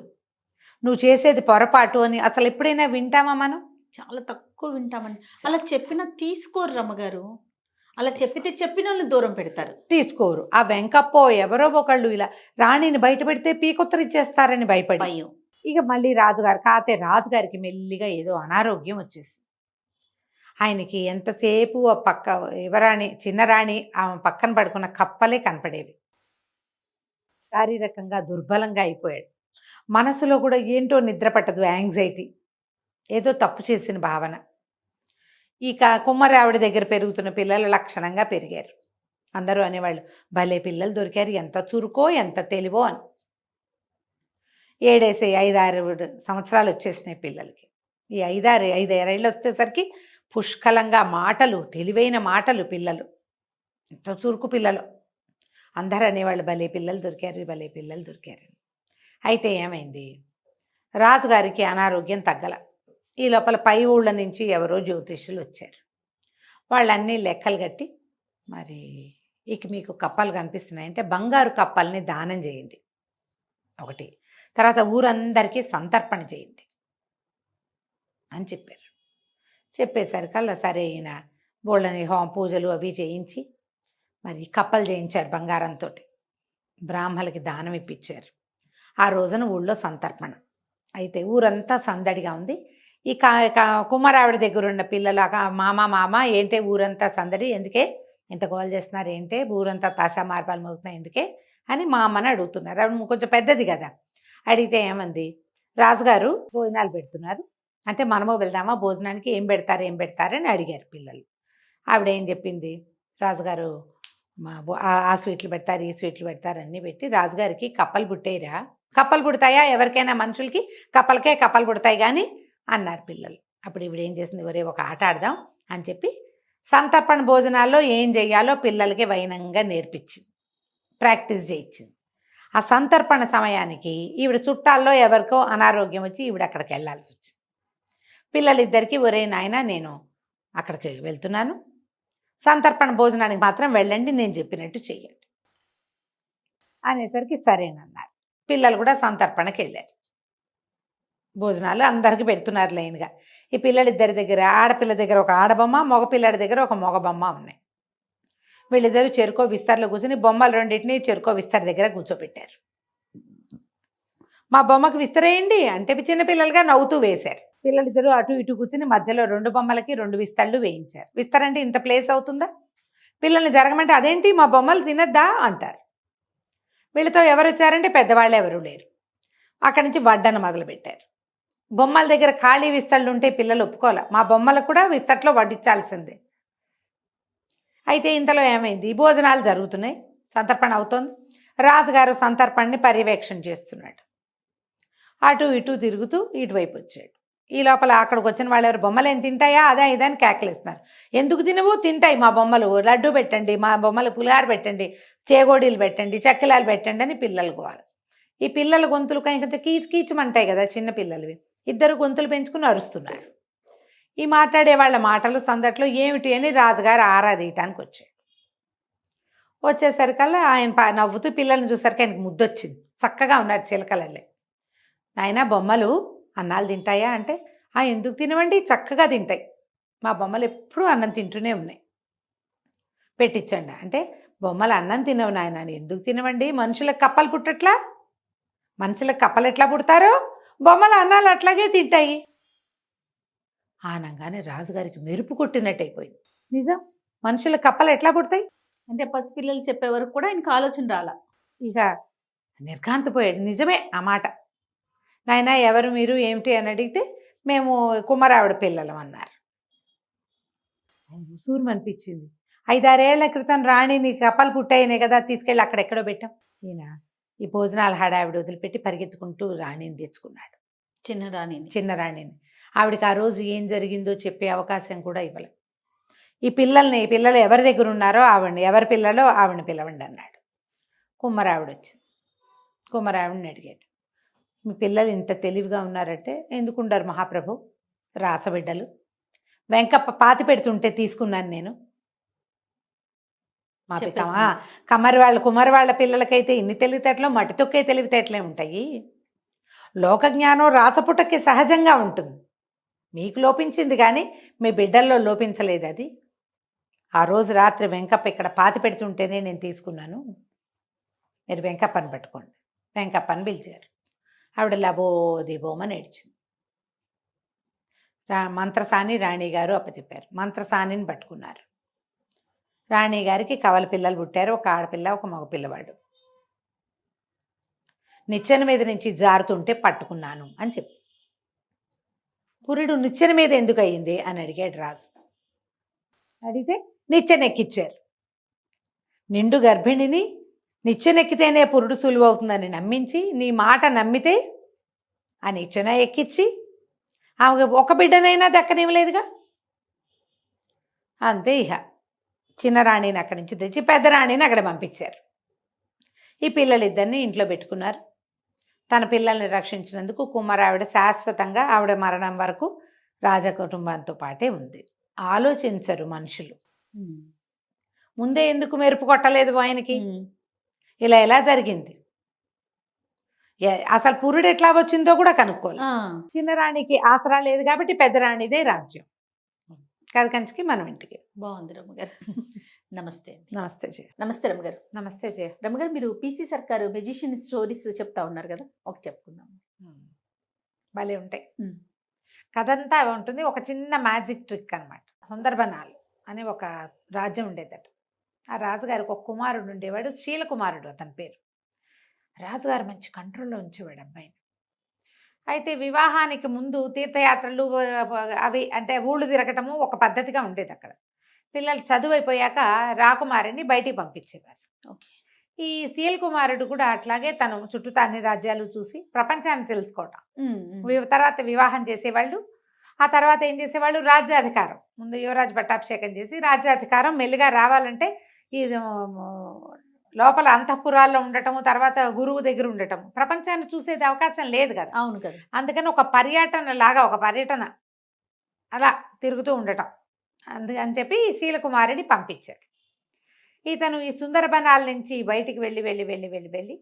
నువ్వు చేసేది పొరపాటు అని అసలు ఎప్పుడైనా వింటామా మనం? చాలా తక్కువ వింటామండి. అలా చెప్పినా తీసుకోరు రమ్మగారు. అలా చెప్పిన వాళ్ళని దూరం పెడతారు, తీసుకోరు. ఆ వెంకప్పో ఎవరో ఒకళ్ళు ఇలా రాణిని బయట పెడితే పీకొత్తరిచ్చేస్తారని భయపడి భయం. ఇక మళ్ళీ రాజుగారికి మెల్లిగా ఏదో అనారోగ్యం వచ్చేసి ఆయనకి ఎంతసేపు ఆ పక్క యువరాణి చిన్నరాణి ఆమె పక్కన పడుకున్న కప్పలే కనపడేవి. శారీరకంగా దుర్బలంగా అయిపోయాడు. మనసులో కూడా ఏంటో నిద్ర పట్టదు, యాంగ్జైటీ, ఏదో తప్పు చేసిన భావన. ఇక కుమ్మరి ఆవిడ దగ్గర పెరుగుతున్న పిల్లలు లక్షణంగా పెరిగారు. అందరూ అనేవాళ్ళు, భలే పిల్లలు దొరికారు, ఎంత చురుకో ఎంత తెలివో అని. 5-6 సంవత్సరాలు వచ్చేసినాయి పిల్లలకి. ఈ 5-6 ఏళ్ళు వచ్చేసరికి పుష్కలంగా మాటలు, తెలివైన మాటలు పిల్లలు, ఎంత చురుకు పిల్లలు. అందరూ అనేవాళ్ళు, భలే పిల్లలు దొరికారు, భలే పిల్లలు దొరికారు. అయితే ఏమైంది, రాజుగారికి అనారోగ్యం తగ్గల. ఈ లోపల పై ఊళ్ళ నుంచి ఎవరో జ్యోతిష్యులు వచ్చారు. వాళ్ళన్నీ లెక్కలు కట్టి, మరి ఇక మీకు కప్పలు కనిపిస్తున్నాయంటే బంగారు కప్పల్ని దానం చేయండి ఒకటి, తర్వాత ఊరందరికీ సంతర్పణ చేయండి అని చెప్పారు. చెప్పేసరికల్లా సరే ఈయన బోళ్ళని పూజలు అవి చేయించి మరి కప్పలు చేయించారు బంగారంతో. బ్రాహ్మలకి దానం ఇప్పించారు. ఆ రోజున ఊళ్ళో సంతర్పణ అయితే ఊరంతా సందడిగా ఉంది. ఈ కుమారావిడ దగ్గర ఉన్న పిల్లలు మామ ఏంటే ఊరంతా సందడి, ఎందుకే ఇంత గోల్ చేస్తున్నారు, ఏంటే ఊరంతా తాషా మార్పాలు మోగుతున్నాయి ఎందుకే అని మా అమ్మని అడుగుతున్నారు. ఆవిడ కొంచెం పెద్దది కదా. అడిగితే ఏమంది, రాజుగారు భోజనాలు పెడుతున్నారు అంటే మనమో వెళ్దామా భోజనానికి, ఏం పెడతారని అడిగారు పిల్లలు. ఆవిడ ఏం చెప్పింది, రాజుగారు ఆ స్వీట్లు పెడతారు, ఈ స్వీట్లు పెడతారు అన్నీ పెట్టి రాజుగారికి కప్పలు పుట్టేరా, కప్పలు పుడతాయా ఎవరికైనా మనుషులకి, కప్పలు పుడతాయి కానీ అన్నారు పిల్లలు. అప్పుడు ఇప్పుడు ఏం చేసింది, ఒరే ఒక ఆట ఆడదాం అని చెప్పి సంతర్పణ భోజనాల్లో ఏం చెయ్యాలో పిల్లలకి వైనంగా నేర్పించింది, ప్రాక్టీస్ చేయించింది. ఆ సంతర్పణ సమయానికి ఈవిడ చుట్టాల్లో ఎవరికో అనారోగ్యం వచ్చి ఈవిడ అక్కడికి వెళ్ళాల్సి వచ్చింది. పిల్లలిద్దరికీ, ఒరే నాయన నేను అక్కడికి వెళ్తున్నాను, సంతర్పణ భోజనానికి మాత్రం వెళ్ళండి, నేను చెప్పినట్టు చెయ్యండి అనేసరికి సరేనన్నారు. పిల్లలు కూడా సంతర్పణకి వెళ్ళారు. భోజనాలు అందరికీ పెడుతున్నారు లైన్గా. ఈ పిల్లలిద్దరి దగ్గర, ఆడపిల్ల దగ్గర ఒక ఆడబొమ్మ, మగపిల్లడి దగ్గర ఒక మగ బొమ్మ ఉన్నాయి. వీళ్ళిద్దరూ చెరుకో విస్తర్లో కూర్చొని బొమ్మలు రెండింటినీ చెరుకో విస్తర్ దగ్గర కూర్చోబెట్టారు. మా బొమ్మకు విస్తరేయండి అంటే చిన్నపిల్లలుగా నవ్వుతూ వేశారు. పిల్లలిద్దరూ అటు ఇటు కూర్చుని మధ్యలో 2 బొమ్మలకి 2 విస్తళ్ళు వేయించారు. విస్తర్ అంటే ఇంత ప్లేస్ అవుతుందా, పిల్లల్ని జరగమంటే అదేంటి మా బొమ్మలు తినద్దా అంటారు. వీళ్ళతో ఎవరు వచ్చారంటే పెద్దవాళ్ళు ఎవరూ లేరు. అక్కడి నుంచి వడ్డన మొదలుపెట్టారు. బొమ్మల దగ్గర ఖాళీ విస్తళ్ళు ఉంటే పిల్లలు ఒప్పుకోలే, మా బొమ్మలకు కూడా విస్తట్లో వడ్డించాల్సిందే. అయితే ఇంతలో ఏమైంది, భోజనాలు జరుగుతున్నాయి, సంతర్పణ అవుతోంది. రాజుగారు సంతర్పణని పర్యవేక్షణ చేస్తున్నాడు. అటు ఇటు తిరుగుతూ ఇటువైపు వచ్చాడు. ఈ లోపల అక్కడికి వచ్చిన వాళ్ళు ఎవరు, బొమ్మలు ఏం తింటాయా అదా ఇదని కేకలేస్తున్నారు. ఎందుకు తినవు, తింటాయి మా బొమ్మలు, లడ్డు పెట్టండి, మా బొమ్మలు పులిహార పెట్టండి, చేగోడీలు పెట్టండి, చక్కెలాలు పెట్టండి అని పిల్లలు కోవాలి. ఈ పిల్లల గొంతులు కొంచెం కీచుమంటాయి కదా చిన్న పిల్లలవి, ఇద్దరు గొంతులు పెంచుకుని అరుస్తున్నారు. ఈ మాట్లాడే వాళ్ళ మాటలు సందట్లో ఏమిటి అని రాజుగారు ఆరాధీయటానికి వచ్చాడు. వచ్చేసరికల్లా ఆయన నవ్వుతూ పిల్లల్ని చూసరికి ఆయనకు ముద్దొచ్చింది. చక్కగా ఉన్నారు చిలకలల్లే. నాయన బొమ్మలు అన్నాలు తింటాయా అంటే, ఎందుకు తినవండి, చక్కగా తింటాయి, మా బొమ్మలు ఎప్పుడూ అన్నం తింటూనే ఉన్నాయి, పెట్టించండి అంటే బొమ్మలు అన్నం తినవు నాయన. ఎందుకు తినవండి, మనుషులకు కప్పలు పుట్టట్లా, మనుషులకు కప్పలు ఎట్లా పుడతారో బొమ్మల అన్నాలు అట్లాగే తింటాయి అనగానే రాజుగారికి మెరుపు కొట్టినట్టు అయిపోయింది. నిజం, మనుషుల కప్పలు ఎట్లా పుడతాయి అంటే పసిపిల్లలు చెప్పే వరకు కూడా ఆయనకు ఆలోచన రాలా. ఇక నిర్ఘాంతపోయాడు. నిజమే ఆ మాట. నాయనా ఎవరు మీరు ఏమిటి అని అడిగితే మేము కుమారావిడ పిల్లలం అన్నారు. సూర్యం అనిపించింది. 5-6 ఏళ్ల క్రితం రాణిని కప్పలు పుట్టాయినే కదా తీసుకెళ్ళి అక్కడెక్కడో పెట్టాం. ఈయన ఈ భోజనాల హడావిడి వదిలిపెట్టి పరిగెత్తుకుంటూ రాణిని తెచ్చుకున్నాడు, చిన్న రాణిని. ఆవిడకి ఆ రోజు ఏం జరిగిందో చెప్పే అవకాశం కూడా ఇవ్వలేదు. ఈ పిల్లలు ఎవరి దగ్గర ఉన్నారో ఆవిడని, ఎవరి పిల్లలో ఆవిడని పిలవండి అన్నాడు. కుమ్మరావిడ వచ్చింది. కుమ్మరావిడిని అడిగాడు, మీ పిల్లలు ఇంత తెలివిగా ఉన్నారంటే ఎందుకుంటారు మహాప్రభు, రాచబిడ్డలు. వెంకప్ప పాతి పెడుతుంటే తీసుకున్నాను నేను. మా పితమా కుమ్మరి వాళ్ళ పిల్లలకైతే ఇన్ని తెలివితేటలు మట్టి తొక్కే తెలివితేటలే ఉంటాయి. లోక జ్ఞానం రాచపుటకి సహజంగా ఉంటుంది, మీకు లోపించింది కానీ మీ బిడ్డల్లో లోపించలేదు. అది ఆ రోజు రాత్రి వెంకప్ప ఇక్కడ పాతి పెడుతుంటేనే నేను తీసుకున్నాను, మీరు వెంకప్పని పట్టుకోండి. వెంకప్పని పిలిచారు. ఆవిడ లబోదిబోమని ఏడ్చింది. మంత్రసాని రాణిగారు అప్పచెప్పారు. మంత్రసానిని పట్టుకున్నారు. రాణిగారికి కవల పిల్లలు పుట్టారు, ఒక ఆడపిల్ల ఒక మగ పిల్లవాడు. నిచ్చెన మీద నుంచి జారుతుంటే పట్టుకున్నాను అని చెప్పి. పురుడు నిచ్చెన మీద ఎందుకు అయ్యింది అని అడిగాడు రాజు. అడిగితే నిచ్చెన ఎక్కిచ్చారు. నిండు గర్భిణిని నిచ్చెనెక్కితేనే పురుడు సులువు అవుతుందని నమ్మించి, నీ మాట నమ్మితే ఆ నిచ్చెన ఎక్కించి ఆమె ఒక బిడ్డనైనా దక్కనివ్వలేదుగా. అంతే ఇహ చిన్న రాణిని అక్కడి నుంచి తెచ్చి పెద్ద రాణిని అక్కడ పంపించారు. ఈ పిల్లలిద్దరిని ఇంట్లో పెట్టుకున్నారు. తన పిల్లల్ని రక్షించినందుకు కుమారావిడ శాశ్వతంగా ఆవిడ మరణం వరకు రాజకుటుంబంతో పాటే ఉంది. ఆలోచించరు మనుషులు. ముందే ఎందుకు మెరుపు కొట్టలేదు ఆయనకి, ఇలా ఎలా జరిగింది, అసలు పురుడు ఎట్లా వచ్చిందో కూడా కనుక్కోవాలి. చిన్న రాణికి ఆసరా లేదు కాబట్టి పెద్ద రాణిదే రాజ్యం. కథ కంచికి మనం ఇంటికి. బాగుంది రమ్మగారు. నమస్తే. నమస్తే జయ. నమస్తే రమ్మగారు. నమస్తే జయ. రమ్మగారు, మీరు పిసి సర్కారు మెజిషియన్ స్టోరీస్ చెప్తా ఉన్నారు కదా, ఒక చెప్పుకుందాం. భలే ఉంటాయి. కథ అంతా ఉంటుంది. ఒక చిన్న మ్యాజిక్ ట్రిక్ అనమాట. సుందర్బనాలు అనే ఒక రాజ్యం ఉండేదట. ఆ రాజుగారికి ఒక కుమారుడు ఉండేవాడు, శీలకుమారుడు అతని పేరు. రాజుగారు మంచి కంట్రోల్లో ఉంచేవాడు అబ్బాయిని. అయితే వివాహానికి ముందు తీర్థయాత్రలు అవి అంటే ఊళ్ళు తిరగటము ఒక పద్ధతిగా ఉండేది అక్కడ. పిల్లలు చదువు అయిపోయాక రాకుమారిని బయటికి పంపించేవారు. ఈ శీలకుమారుడు కూడా అట్లాగే తను చుట్టూ అన్ని రాజ్యాలు చూసి ప్రపంచాన్ని తెలుసుకోవటం. తర్వాత వివాహం చేసేవాళ్ళు. ఆ తర్వాత ఏం చేసేవాళ్ళు, రాజ్యాధికారం. ముందు యువరాజు పట్టాభిషేకం చేసి రాజ్యాధికారం మెల్లిగా రావాలంటే ఈ లోపల అంతఃపురాల్లో ఉండటము, తర్వాత గురువు దగ్గర ఉండటము, ప్రపంచాన్ని చూసేది అవకాశం లేదు కదా. అవును కదా. అందుకని ఒక పర్యటన అలా తిరుగుతూ ఉండటం. అందుకని చెప్పి శీలకుమారిని పంపించాడు. ఇతను ఈ సుందరబనాల నుంచి బయటికి వెళ్ళి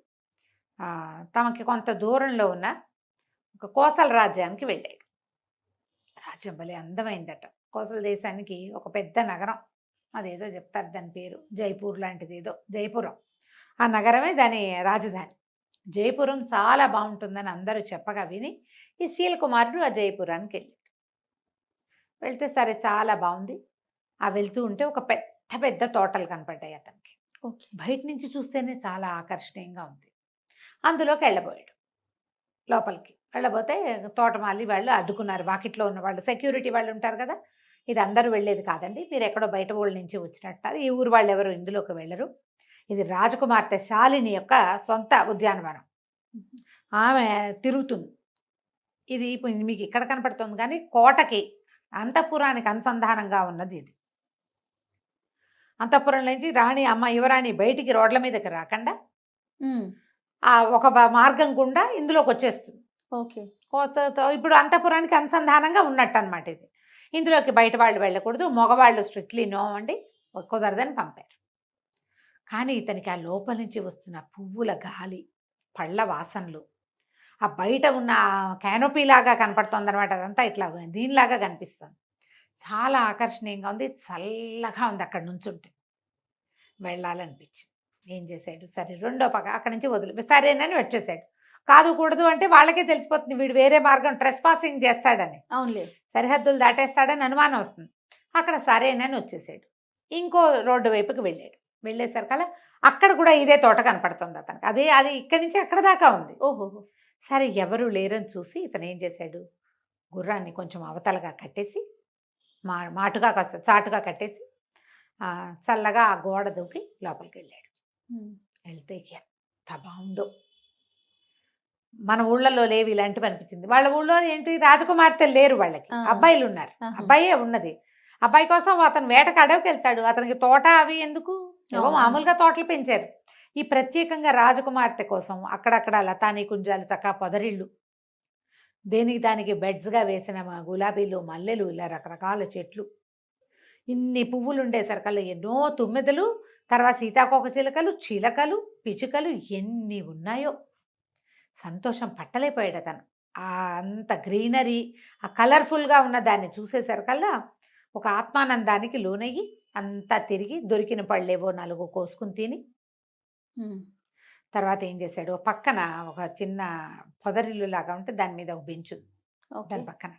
తమకి కొంత దూరంలో ఉన్న ఒక కోసల రాజ్యానికి వెళ్ళాడు. రాజ్యం భలే అందమైందట. కోసల దేశానికి ఒక పెద్ద నగరం, అదేదో చెప్తారు దాని పేరు, జైపూర్ లాంటిది ఏదో, జైపురం. ఆ నగరమే దాని రాజధాని. జైపురం చాలా బాగుంటుందని అందరూ చెప్పగా విని ఈ శీలకుమారుడు ఆ జైపురానికి వెళ్ళాడు. వెళ్తే సరే చాలా బాగుంది. ఆ వెళ్తూ ఉంటే ఒక పెద్ద పెద్ద తోటలు కనపడ్డాయి అతనికి. బయట నుంచి చూస్తేనే చాలా ఆకర్షణీయంగా ఉంది. అందులోకి వెళ్ళబోయాడు. లోపలికి వెళ్ళబోతే తోటమాలి వాళ్ళు అడ్డుకున్నారు. వాకిట్లో ఉన్న వాళ్ళు, సెక్యూరిటీ వాళ్ళు ఉంటారు కదా, ఇది అందరూ వెళ్ళేది కాదండి, మీరు ఎక్కడో బయట ఊళ్ళ నుంచి వచ్చినట్టు, ఈ ఊరు వాళ్ళు ఎవరు ఇందులోకి వెళ్ళరు, ఇది రాజకుమార్తె శాలిని యొక్క సొంత ఉద్యానవనం, ఆమె తిరుగుతుంది. ఇది మీకు ఇక్కడ కనపడుతుంది కానీ కోటకి అంతఃపురానికి అనుసంధానంగా ఉన్నది ఇది. అంతఃపురం నుంచి యువరాణి బయటికి రోడ్ల మీదకి రాకుండా ఆ ఒక మార్గం గుండా ఇందులోకి వచ్చేస్తుంది. ఓకే. ఇప్పుడు అంతఃపురానికి అనుసంధానంగా ఉన్నట్టు అనమాట ఇది. ఇందులోకి బయట వాళ్ళు వెళ్ళకూడదు, మగవాళ్ళు స్ట్రిక్ట్లీ నో అండి, కుదరదని పంపారు. కానీ ఇతనికి ఆ లోపల నుంచి వస్తున్న పువ్వుల గాలి, పళ్ళ వాసనలు, ఆ బయట ఉన్న క్యానోపీ లాగా కనపడుతుంది అనమాట, అదంతా ఇట్లా దీనిలాగా కనిపిస్తుంది. చాలా ఆకర్షణీయంగా ఉంది, చల్లగా ఉంది. అక్కడ నుంచుంటే వెళ్ళాలనిపించింది. ఏం చేశాడు, సరే రెండో పక్క అక్కడి నుంచి వదిలి సరేనని వచ్చేసాడు. కాదు కూడదు అంటే వాళ్ళకే తెలిసిపోతుంది వీడు వేరే మార్గం ట్రెస్ పాసింగ్ చేస్తాడని, అవునులే. సరిహద్దులు దాటేస్తాడని అనుమానం వస్తుంది. అక్కడ సరేనని వచ్చేసాడు. ఇంకో రోడ్డు వైపుకి వెళ్ళాడు. వెళ్ళేసరికల్లా అక్కడ కూడా ఇదే తోట కనపడుతుంది అతనికి. అది ఇక్కడి నుంచి అక్కడ దాకా ఉంది. ఓహో. సరే ఎవరు లేరని చూసి ఇతను ఏం చేశాడు, గుర్రాన్ని కొంచెం అవతలగా కట్టేసి మాటుగా కాస్త చాటుగా కట్టేసి చల్లగా ఆ గోడ దూకి లోపలికి వెళ్ళాడు. వెళ్తే ఎంత బాగుందో. మన ఊళ్ళలో లేవు ఇలాంటివి అనిపించింది. వాళ్ళ ఊళ్ళో ఏంటి, రాజకుమార్తెలు లేరు, వాళ్ళకి అబ్బాయిలు ఉన్నారు. అబ్బాయే ఉన్నది. అబ్బాయి కోసం అతను వేటకు అడవికి వెళ్తాడు. అతనికి తోట అవి ఎందుకు, ఏవో మామూలుగా తోటలు పెంచారు. ఈ ప్రత్యేకంగా రాజకుమార్తె కోసం అక్కడక్కడ లతానీ కుంజాలు, చక్కగా పొదరిళ్ళు, దేనికి దానికి బెడ్స్గా వేసిన గులాబీలు, మల్లెలు, ఇలా రకరకాల చెట్లు, ఇన్ని పువ్వులు ఉండేసరికల్లా ఎన్నో తుమ్మెదలు, తర్వాత సీతాకోక చిలుకలు, చిలకలు, పిచుకలు ఎన్ని ఉన్నాయో. సంతోషం పట్టలేకపోయాడు అతను. అంత గ్రీనరీ, ఆ కలర్ఫుల్గా ఉన్న దాన్ని చూసేసరికల్లా ఒక ఆత్మానందానికి లోనయ్యి అంతా తిరిగి దొరికిన పళ్ళేవో 4 కోసుకుని తిని తర్వాత ఏం చేశాడు, పక్కన ఒక చిన్న పొదరిల్లు లాగా ఉంటే దాని మీద ఒక బెంచ్ ఉంది. దాని పక్కన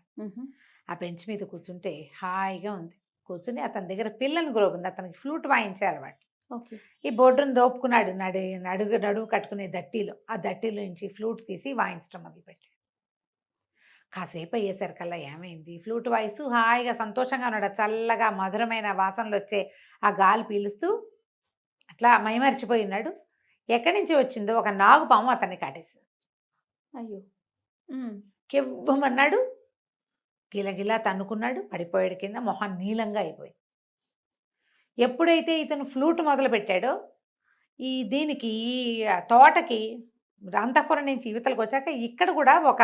ఆ బెంచ్ మీద కూర్చుంటే హాయిగా ఉంది. కూర్చుని అతని దగ్గర పిల్లని గ్రోబ్ ఉంది. అతనికి ఫ్లూట్ వాయించే అలవాటు. ఈ బోర్డును దోపుకున్నాడు. నడువు కట్టుకునే దట్టీలో, ఆ దట్టీలో నుంచి ఫ్లూట్ తీసి వాయించడం మొదలుపెట్టాడు. కాసేపు అయ్యేసరికల్లా ఏమైంది, ఫ్లూట్ వాయిస్తూ హాయిగా సంతోషంగా ఉన్నాడు. చల్లగా మధురమైన వాసనలు వచ్చే ఆ గాలి పీలుస్తూ అట్లా మైమరిచిపోయి ఉన్నాడు. ఎక్కడి నుంచి వచ్చిందో ఒక నాగుపాము అతన్ని కాటేసింది. అయ్యో. కెవ్వమన్నాడు, గిలగిలా తన్నుకున్నాడు, పడిపోయాడు కింద. మొహం నీలంగా అయిపోయింది. ఎప్పుడైతే ఇతను ఫ్లూట్ మొదలు పెట్టాడో దీనికి తోటకి అంతఃపురం నుంచి యువతలకు వచ్చాక ఇక్కడ కూడా ఒక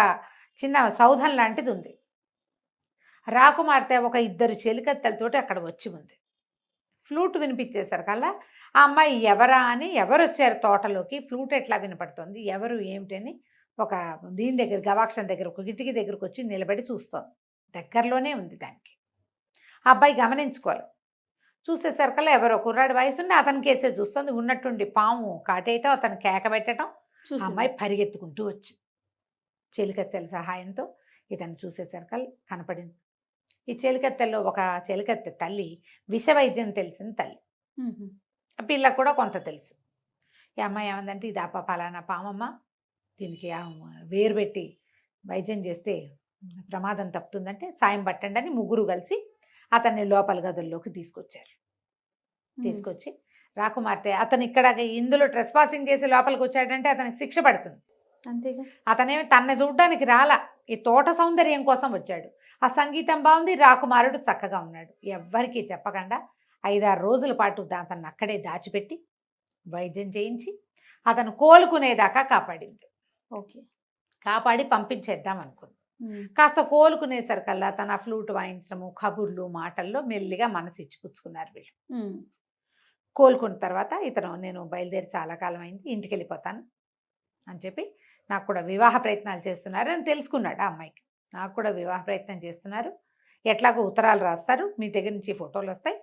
చిన్న సౌధం లాంటిది ఉంది. రాకుమార్తె ఒక 2 చెలికత్తెలతోటి అక్కడ వచ్చి ఉంది. ఫ్లూట్ వినిపించేసరికల్లా ఆ అమ్మాయి ఎవరా అని, ఎవరు వచ్చారు తోటలోకి, ఫ్లూట్ ఎట్లా వినపడుతుంది, ఎవరు ఏమిటని ఒక దీని దగ్గర, గవాక్షం దగ్గర, ఒక కిటికీ దగ్గరకు వచ్చి నిలబడి చూస్తోంది. దగ్గరలోనే ఉంది దానికి. ఆ అబ్బాయి గమనించుకోవాలి. చూసేసరికల్లా ఎవరో కుర్రాడి వయసుండి అతని కేసే చూస్తుంది. ఉన్నట్టుండి పాము కాటేయటం, అతను కేక పెట్టడం, అమ్మాయి పరిగెత్తుకుంటూ వచ్చి చెలికత్తెల సహాయంతో ఇతను చూసేసరికల్లా కనపడింది. ఈ చెలికత్తెల్లో ఒక చెలికత్తె తల్లి విషవైద్యం తెలిసిన తల్లి. ఆ పిల్ల కూడా కొంత తెలుసు. ఈ అమ్మాయి ఏమందంటే, ఇది పలానా పామమ్మ, దీనికి వేరు పెట్టి వైద్యం చేస్తే ప్రమాదం తప్పుతుందంటే సాయం పట్టండి అని ముగ్గురు కలిసి అతన్ని లోపల గదుల్లోకి తీసుకొచ్చారు. తీసుకొచ్చి రాకుమార్తె అతను ఇక్కడ ఇందులో ట్రెస్ పాసింగ్ చేసి లోపలికి వచ్చాడంటే అతనికి శిక్ష పడుతుంది. అంతేగా. అతనేమి తన్ను చూడడానికి రాలా, ఈ తోట సౌందర్యం కోసం వచ్చాడు. ఆ సంగీతం బాగుంది, రాకుమారుడు చక్కగా ఉన్నాడు. ఎవ్వరికీ చెప్పకుండా 5-6 రోజుల పాటు అతన్ని అక్కడే దాచిపెట్టి వైద్యం చేయించి అతను కోలుకునేదాకా కాపాడింది. ఓకే. కాపాడి పంపించేద్దాం అనుకుంది. కాస్త కోలుకునేసరికల్లా తన ఫ్లూట్ వాయించడము, కబుర్లు, మాటల్లో మెల్లిగా మనసు ఇచ్చిపుచ్చుకున్నారు వీళ్ళు. కోలుకున్న తర్వాత ఇతను, నేను బయలుదేరి చాలా కాలం అయింది, ఇంటికి వెళ్ళిపోతాను అని చెప్పి, నాకు కూడా వివాహ ప్రయత్నాలు చేస్తున్నారు అని తెలుసుకున్నాడు ఆ అమ్మాయికి. నాకు కూడా వివాహ ప్రయత్నం చేస్తున్నారు, ఎట్లాగో ఉత్తరాలు రాస్తారు, మీ దగ్గర నుంచి ఫోటోలు వస్తాయి,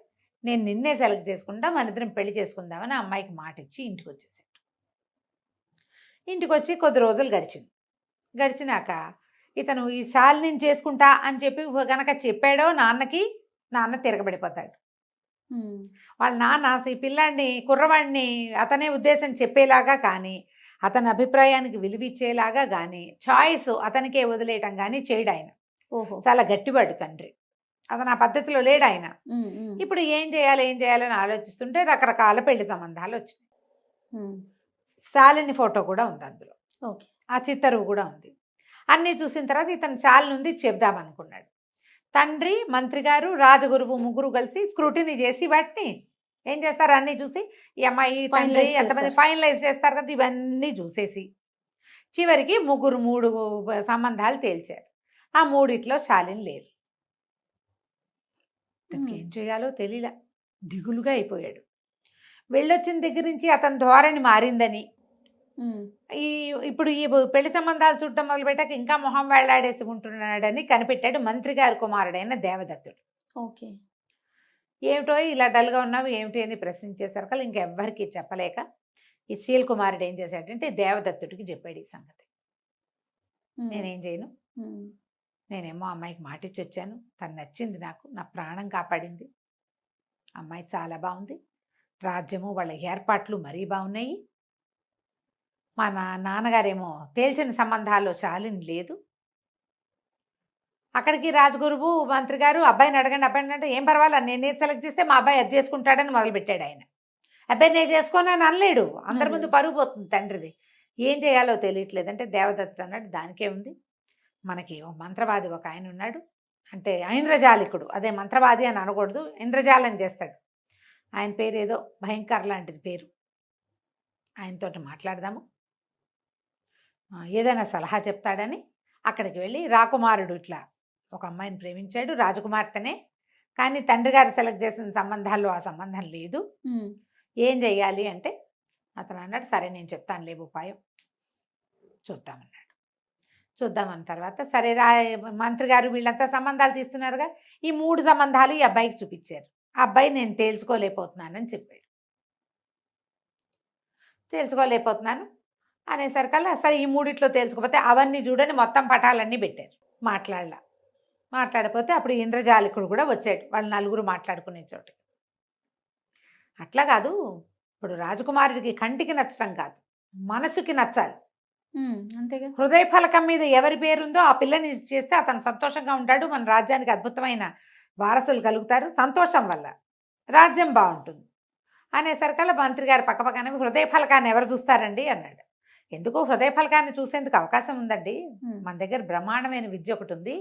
నేను నిన్నే సెలెక్ట్ చేసుకుంటా, మన ఇద్దరం పెళ్లి చేసుకుందామని అమ్మాయికి మాట ఇచ్చి ఇంటికి వచ్చేసాడు. ఇంటికి వచ్చి కొద్ది రోజులు గడిచినాక ఇతను ఈ శాలిని చేసుకుంటా అని చెప్పి గనక చెప్పాడో నాన్నకి, నాన్న తిరగబడిపోతాడు. వాళ్ళ నాన్న ఈ పిల్లాడిని, కుర్రవాడిని అతనే ఉద్దేశం చెప్పేలాగా కానీ, అతని అభిప్రాయానికి విలువిచ్చేలాగా కానీ, చాయిస్ అతనికే వదిలేయటం కానీ చేయడు ఆయన. చాలా గట్టివాడు తండ్రి. అతను ఆ పద్ధతిలో లేడు ఆయన. ఇప్పుడు ఏం చేయాలని ఆలోచిస్తుంటే రకరకాల పెళ్లి సంబంధాలు వచ్చినాయి. శాలిని ఫోటో కూడా ఉంది అందులో, ఆ చిత్తరువు కూడా ఉంది. అన్నీ చూసిన తర్వాత ఇతను చాలు ఉంది చెప్దామనుకున్నాడు. తండ్రి, మంత్రి గారు, రాజగురువు ముగ్గురు కలిసి స్క్రూటినీ చేసి వాటిని ఏం చేస్తారు, అన్నీ చూసి ఈ అమ్మాయి తండ్రి ఎంతమంది ఫైనలైజ్ చేస్తారు కదా, ఇవన్నీ చూసేసి చివరికి 3 సంబంధాలు తేల్చారు. ఆ 3 శాలిని లేదు. ఏం చేయాలో తెలియలా, దిగులుగా అయిపోయాడు. వెళ్ళొచ్చిన దగ్గర నుంచి అతని ధోరణి మారిందని, ఇప్పుడు ఈ పెళ్లి సంబంధాలు చూడటం మొదలుపెట్టాక ఇంకా మొహం వేళ్లాడేసి ఉంటున్నాడని కనిపెట్టాడు మంత్రి గారి కుమారుడైన దేవదత్తుడు. ఓకే. ఏమిటో ఇలా డల్గా ఉన్నావు ఏమిటి అని ప్రశ్నించేసరికి వాళ్ళు ఇంకెవ్వరికి చెప్పలేక ఈ శీల్ కుమారుడు ఏం చేశాడంటే దేవదత్తుడికి చెప్పాడు ఈ సంగతి. హ్మ్. నేనేం చేయను, హ్మ్. నేనేమో అమ్మాయికి మాటిచ్చి వచ్చాను, తను నచ్చింది నాకు, నా ప్రాణం కాపాడింది, అమ్మాయి చాలా బాగుంది, రాజ్యము వాళ్ళ ఏర్పాట్లు మరీ బాగున్నాయి, మా నాన్నగారేమో తేల్చిన సంబంధాల్లో శాలిని లేదు. అక్కడికి రాజగురువు మంత్రి గారు అబ్బాయిని అడగండి అబ్బాయిని అంటే ఏం పర్వాలేదు నేను ఏది సెలెక్ట్ చేస్తే మా అబ్బాయి అది చేసుకుంటాడని మొదలుపెట్టాడు ఆయన. అబ్బాయి నేను చేసుకోనని అనలేడు, అందరి ముందు పరుగు పోతుంది తండ్రిది. ఏం చేయాలో తెలియట్లేదు అంటే దేవదత్తుడు అన్నాడు దానికే ఉంది, మనకి ఓ మంత్రవాది ఒక ఆయన ఉన్నాడు, అంటే ఐంద్రజాలికుడు, అదే మంత్రవాది అని అనకూడదు, ఇంద్రజాలం చేస్తాడు, ఆయన పేరు ఏదో భయంకర్ లాంటిది పేరు, ఆయనతోటి మాట్లాడదాము, ఏదైనా సలహా చెప్తాడని అక్కడికి వెళ్ళి రాకుమారుడు ఇట్లా ఒక అమ్మాయిని ప్రేమించాడు, రాజకుమార్తెనే, కానీ తండ్రి గారు సెలెక్ట్ చేసిన సంబంధాల్లో ఆ సంబంధం లేదు, హ్మ్. ఏం చెయ్యాలి అంటే అతను అన్నాడు సరే నేను చెప్తాను లేవు ఉపాయం చూద్దామన్నాడు. చూద్దామన్న తర్వాత సరే మంత్రి గారు వీళ్ళంతా సంబంధాలు తీస్తున్నారుగా, ఈ 3 సంబంధాలు ఈ అబ్బాయికి చూపించారు. ఆ అబ్బాయి నేను తేల్చుకోలేకపోతున్నానని చెప్పాడు. తేల్చుకోలేకపోతున్నాను అనేసరికల్లా సరే ఈ 3 తేల్చుకోకపోతే అవన్నీ చూడని మొత్తం పటాలన్నీ పెట్టారు. మాట్లాడపోతే అప్పుడు ఇంద్రజాలికుడు కూడా వచ్చాడు, వాళ్ళు నలుగురు మాట్లాడుకునే చోటు. అట్లా కాదు, ఇప్పుడు రాజకుమారుడికి కంటికి నచ్చడం కాదు మనసుకి నచ్చాలి. అంతేగా. హృదయ ఫలకం మీద ఎవరి పేరుందో ఆ పిల్లని చేస్తే అతను సంతోషంగా ఉంటాడు, మన రాజ్యానికి అద్భుతమైన వారసులు కలుగుతారు, సంతోషం వల్ల రాజ్యం బాగుంటుంది అనేసరికల్లా మంత్రి గారు పక్కపక్కన హృదయ ఫలకాన్ని ఎవరు చూస్తారండి అన్నాడు. ఎందుకు హృదయ ఫలకాన్ని చూసేందుకు అవకాశం ఉందండి, మన దగ్గర బ్రహ్మాండమైన విద్య ఒకటి ఉంది,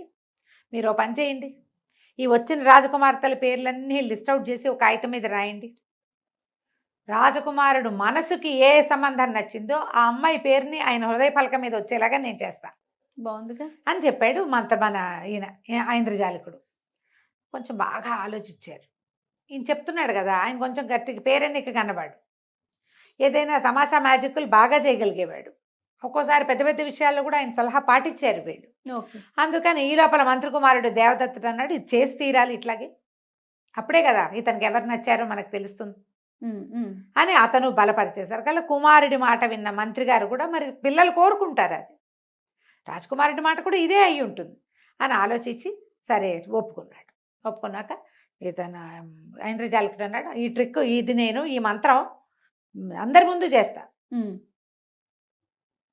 మీరు ఓ పని చేయండి, ఈ వచ్చిన రాజకుమార్తెల పేర్లన్నీ లిస్ట్ అవుట్ చేసి ఒక కాగితం మీద రాయండి, రాజకుమారుడు మనసుకి ఏ సంబంధం నచ్చిందో ఆ అమ్మాయి పేరుని ఆయన హృదయ ఫలకం మీద వచ్చేలాగా నేను చేస్తాను బాగుందిగా అని చెప్పాడు మన ఈయన ఐంద్రజాలికుడు. కొంచెం బాగా ఆలోచించారు, ఈయన చెప్తున్నాడు కదా, ఆయన కొంచెం గట్టిగా పేరెన్నిక కన్నవాడు, ఏదైనా తమాషా మ్యాజిక్లు బాగా చేయగలిగేవాడు, ఒక్కోసారి పెద్ద పెద్ద విషయాల్లో కూడా ఆయన సలహా పాటించారు వీళ్ళు. అందుకని ఈ లోపల మంత్రి కుమారుడు దేవదత్తుడు అన్నాడు ఇది చేసి తీరాలి ఇట్లాగే, అప్పుడే కదా ఇతనికి ఎవరు నచ్చారో మనకు తెలుస్తుంది అని అతను బలపరిచేశారు. కల్లా కుమారుడి మాట విన్న మంత్రి గారు కూడా మరి పిల్లలు కోరుకుంటారు, అది రాజకుమారుడి మాట కూడా ఇదే అయి ఉంటుంది అని ఆలోచించి సరే ఒప్పుకున్నాక ఇతను ఐంద్రజాలికుడు అన్నాడు ఈ ట్రిక్ ఇది నేను ఈ మంత్రం అందరి ముందు చేస్తా,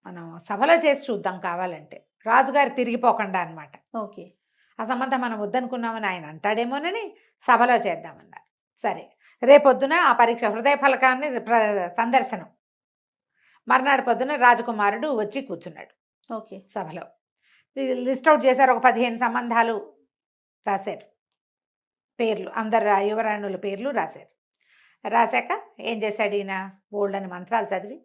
మనం సభలో చేసి చూద్దాం కావాలంటే, రాజుగారు తిరిగిపోకుండా అనమాట. ఓకే. ఆ సంబంధం మనం వద్దనుకున్నామని ఆయన అంటాడేమోనని సభలో చేద్దామన్నారు. సరే రేపొద్దున ఆ పరీక్ష హృదయ ఫలకాన్ని సందర్శనం, మర్నాడు పొద్దున రాజకుమారుడు వచ్చి కూర్చున్నాడు. ఓకే. సభలో లిస్ట్ అవుట్ చేశారు, ఒక 15 సంబంధాలు రాశారు, పేర్లు అందరు యువరాణుల పేర్లు రాశారు. రాశాక ఏం చేశాడు ఈయన బోల్డ్ అని మంత్రాలు చదివి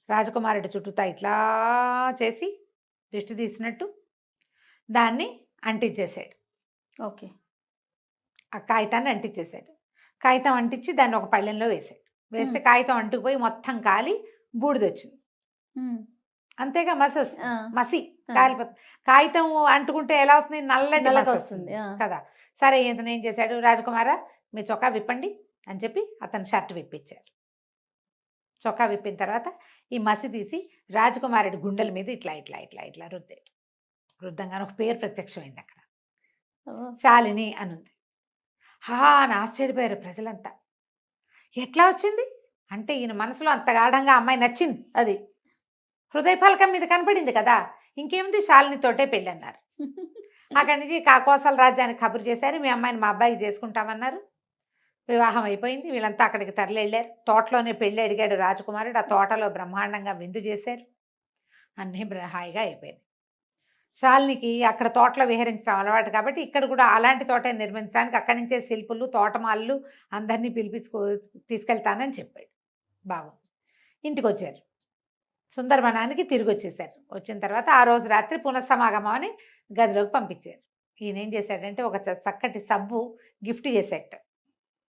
రాజకుమారుడి చుట్టూతా ఇట్లా చేసి దిష్టి తీసినట్టు దాన్ని అంటించేశాడు. ఓకే. ఆ కాగితాన్ని అంటించేశాడు, కాగితం అంటించి దాన్ని ఒక పళ్ళెంలో వేసాడు, వేస్తే కాగితం అంటుకుపోయి మొత్తం కాలి బూడిదొచ్చింది. అంతేగా మసి కాలిపోతుంది, కాగితం అంటుకుంటే ఎలా వస్తుంది నల్లటి వస్తుంది కదా. సరే ఇతను ఏం చేశాడు, రాజకుమారా మీ చొక్కా విప్పండి అని చెప్పి అతను షర్ట్ విప్పించారు. చొక్కా విప్పిన తర్వాత ఈ మసి తీసి రాజకుమారుడి గుండెల మీద ఇట్లా ఇట్లా ఇట్లా ఇట్లా రుద్దాడు. రుద్దంగానే ఒక పేరు ప్రత్యక్షమైంది అక్కడ, శాలిని అనుంది. అని ఆశ్చర్యపోయారు ప్రజలంతా, ఎట్లా వచ్చింది అంటే ఈయన మనసులో అంత గాఢంగా అమ్మాయి నచ్చింది, అది హృదయ ఫలకం మీద కనపడింది కదా, ఇంకేముంది శాలినితోటే పెళ్ళి అన్నారు. అక్కడి నుంచి కోసల రాజ్యానికి కబురు చేశారు, మీ అమ్మాయిని మా అబ్బాయికి చేసుకుంటామన్నారు. వివాహం అయిపోయింది, వీళ్ళంతా అక్కడికి తరలి వెళ్ళారు. తోటలోనే పెళ్ళి అడిగాడు రాజకుమారుడు, ఆ తోటలో బ్రహ్మాండంగా విందు చేశారు, అన్నీ హాయిగా అయిపోయింది. శాలినికి అక్కడ తోటలో విహరించడం అలవాటు కాబట్టి ఇక్కడ కూడా అలాంటి తోట నిర్మించడానికి అక్కడి నుంచే శిల్పులు తోటమాళ్ళు అందరినీ తీసుకెళ్తానని చెప్పాడు. బాగుంది. ఇంటికి వచ్చారు, సుందరవనానికి తిరిగి వచ్చేసారు. వచ్చిన తర్వాత ఆ రోజు రాత్రి పునఃసమాగమం అని గదిలోకి పంపించారు. ఈయన ఏం చేశాడంటే ఒక చక్కటి సబ్బు గిఫ్ట్ చేశాడు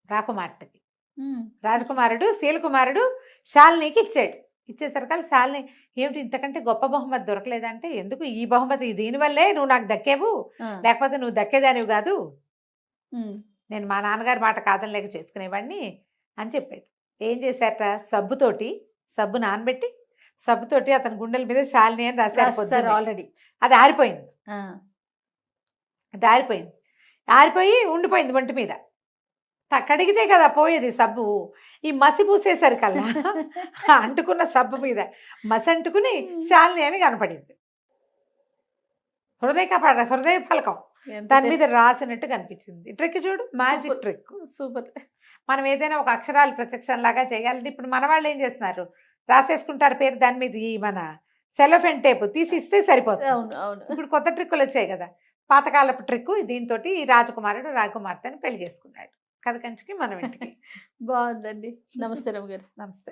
రాకుమార్తెకి. రాజకుమారుడు శీలకుమారుడు శాలినికి ఇచ్చాడు. ఇచ్చేసరికి శాలిని ఏమిటి ఇంతకంటే గొప్ప బహుమతి దొరకలేదంటే, ఎందుకు ఈ బహుమతి దీనివల్లే నువ్వు నాకు దక్కేవు, లేకపోతే నువ్వు దక్కేదానివి కాదు నేను మా నాన్నగారి మాట కాదనలేక చేసుకునేవాడిని అని చెప్పాడు. ఏం చేశారట, సబ్బు నానబెట్టి సబ్బుతోటి అతని గుండెల మీద శాలిని అని రాశారు రాస్తారు పొద్దున్నే. ఆల్రెడీ. అది ఆరిపోయింది. ఆరిపోయి ఉండిపోయింది ఒంటి మీద. కడిగితే కదా పోయేది సబ్బు. ఈ మసి పూసేసరికల్లా అంటుకున్న సబ్బు మీద మసి అంటుకుని శాలిని అని కనపడింది. హృదయ ఫలకం దాని మీద రాసినట్టు కనిపించింది. ట్రిక్ చూడు, మ్యాజిక్ ట్రిక్. సూపర్. మనం ఏదైనా ఒక అక్షరాలు ప్రత్యక్షం లాగా చేయాలంటే ఇప్పుడు మన వాళ్ళు ఏం చేస్తున్నారు, రాసేసుకుంటారు పేరు, దాని మీద ఈ మన సెలోఫెన్ టేప్ తీసి ఇస్తే సరిపోతుంది. అవును అవును. ఇప్పుడు కొత్త ట్రిక్కులు వచ్చాయి కదా, పాతకాలపు ట్రిక్. దీంతో ఈ రాజకుమారుడు రాకుమార్తెని పెళ్లి చేసుకున్నాడు. కథ కంచికి మనం ఇంటికి. బాగుందండి. నమస్తే రమ్య గారు. నమస్తే.